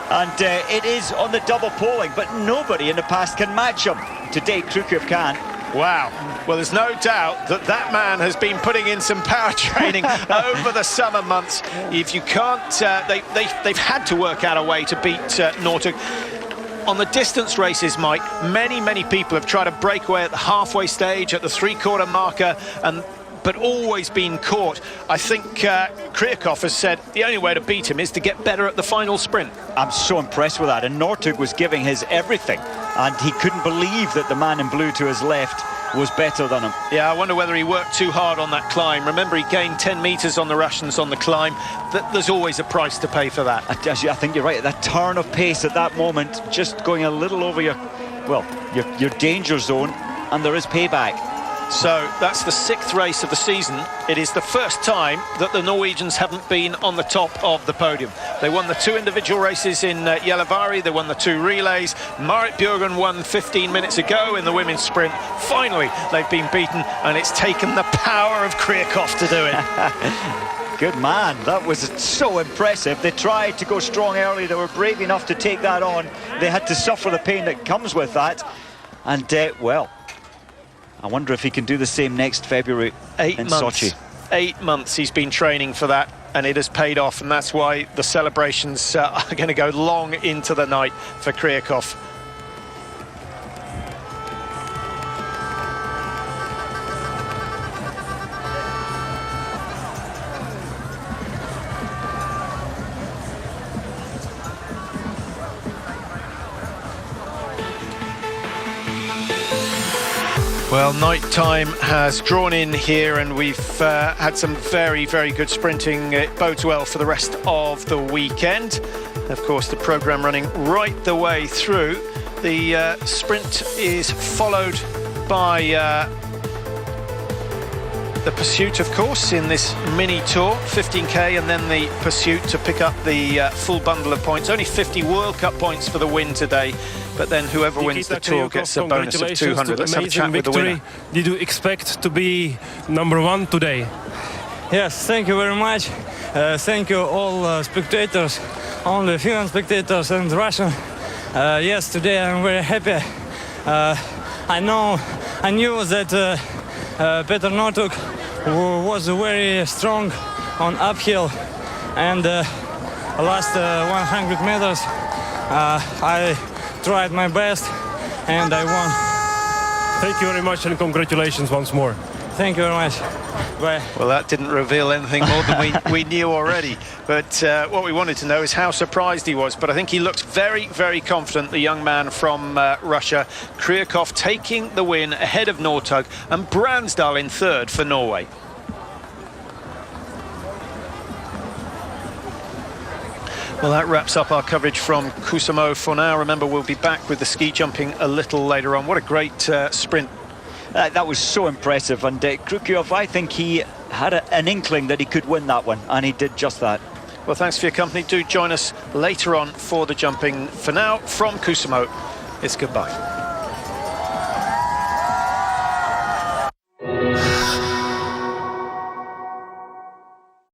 And it is on the double poling, but nobody in the past can match him. Today, Kryakov can. Wow. Well, there's no doubt that that man has been putting in some power training over the summer months. If you can't, they've had to work out a way to beat Northug. On the distance races, Mike, many people have tried to break away at the halfway stage, at the 3/4 marker, but always been caught. I think Kryakov has said the only way to beat him is to get better at the final sprint. I'm so impressed with that, and Northug was giving his everything, and he couldn't believe that the man in blue to his left was better than him. Yeah, I wonder whether he worked too hard on that climb. Remember, he gained 10 metres on the Russians on the climb. There's always a price to pay for that. I think you're right. That turn of pace at that moment, just going a little over your danger zone, and there is payback. So that's the 6th race of the season. It is the first time that the Norwegians haven't been on the top of the podium. They won the 2 individual races in Gällivare. They won the 2 relays. Marit Bjørgen won 15 minutes ago in the women's sprint. Finally, they've been beaten, and it's taken the power of Kryakov to do it. Good man. That was so impressive. They tried to go strong early. They were brave enough to take that on. They had to suffer the pain that comes with that. And, well, I wonder if he can do the same next February in Sochi. 8 months he's been training for that, and it has paid off, and that's why the celebrations are going to go long into the night for Kryakov. Well, night time has drawn in here, and we've had some very good sprinting. It bodes well for the rest of the weekend. Of course, the programme running right the way through. The sprint is followed by the pursuit, of course, in this mini tour, 15k, and then the pursuit to pick up the full bundle of points. Only 50 World Cup points for the win today, but then whoever wins the tour gets a bonus of 200. Let's have a chat with the winner. Did you expect to be #1 today? Yes, thank you very much. Thank you all spectators, only Finland spectators and Russian. Yes, today I'm very happy. I knew that Petter Northug was very strong on uphill, and last 100 meters I tried my best and I won. Thank you very much, and congratulations once more. Thank you very much. Bye. Well, that didn't reveal anything more than we knew already. But what we wanted to know is how surprised he was. But I think he looks very confident, the young man from Russia. Kryakov taking the win ahead of Northug, and Bransdal in 3rd for Norway. Well, that wraps up our coverage from Kuusamo for now. Remember, we'll be back with the ski jumping a little later on. What a great sprint. That was so impressive, and Kryakov, I think he had an inkling that he could win that one, and he did just that. Well, thanks for your company. Do join us later on for the jumping. For now, from Kuusamo, it's goodbye.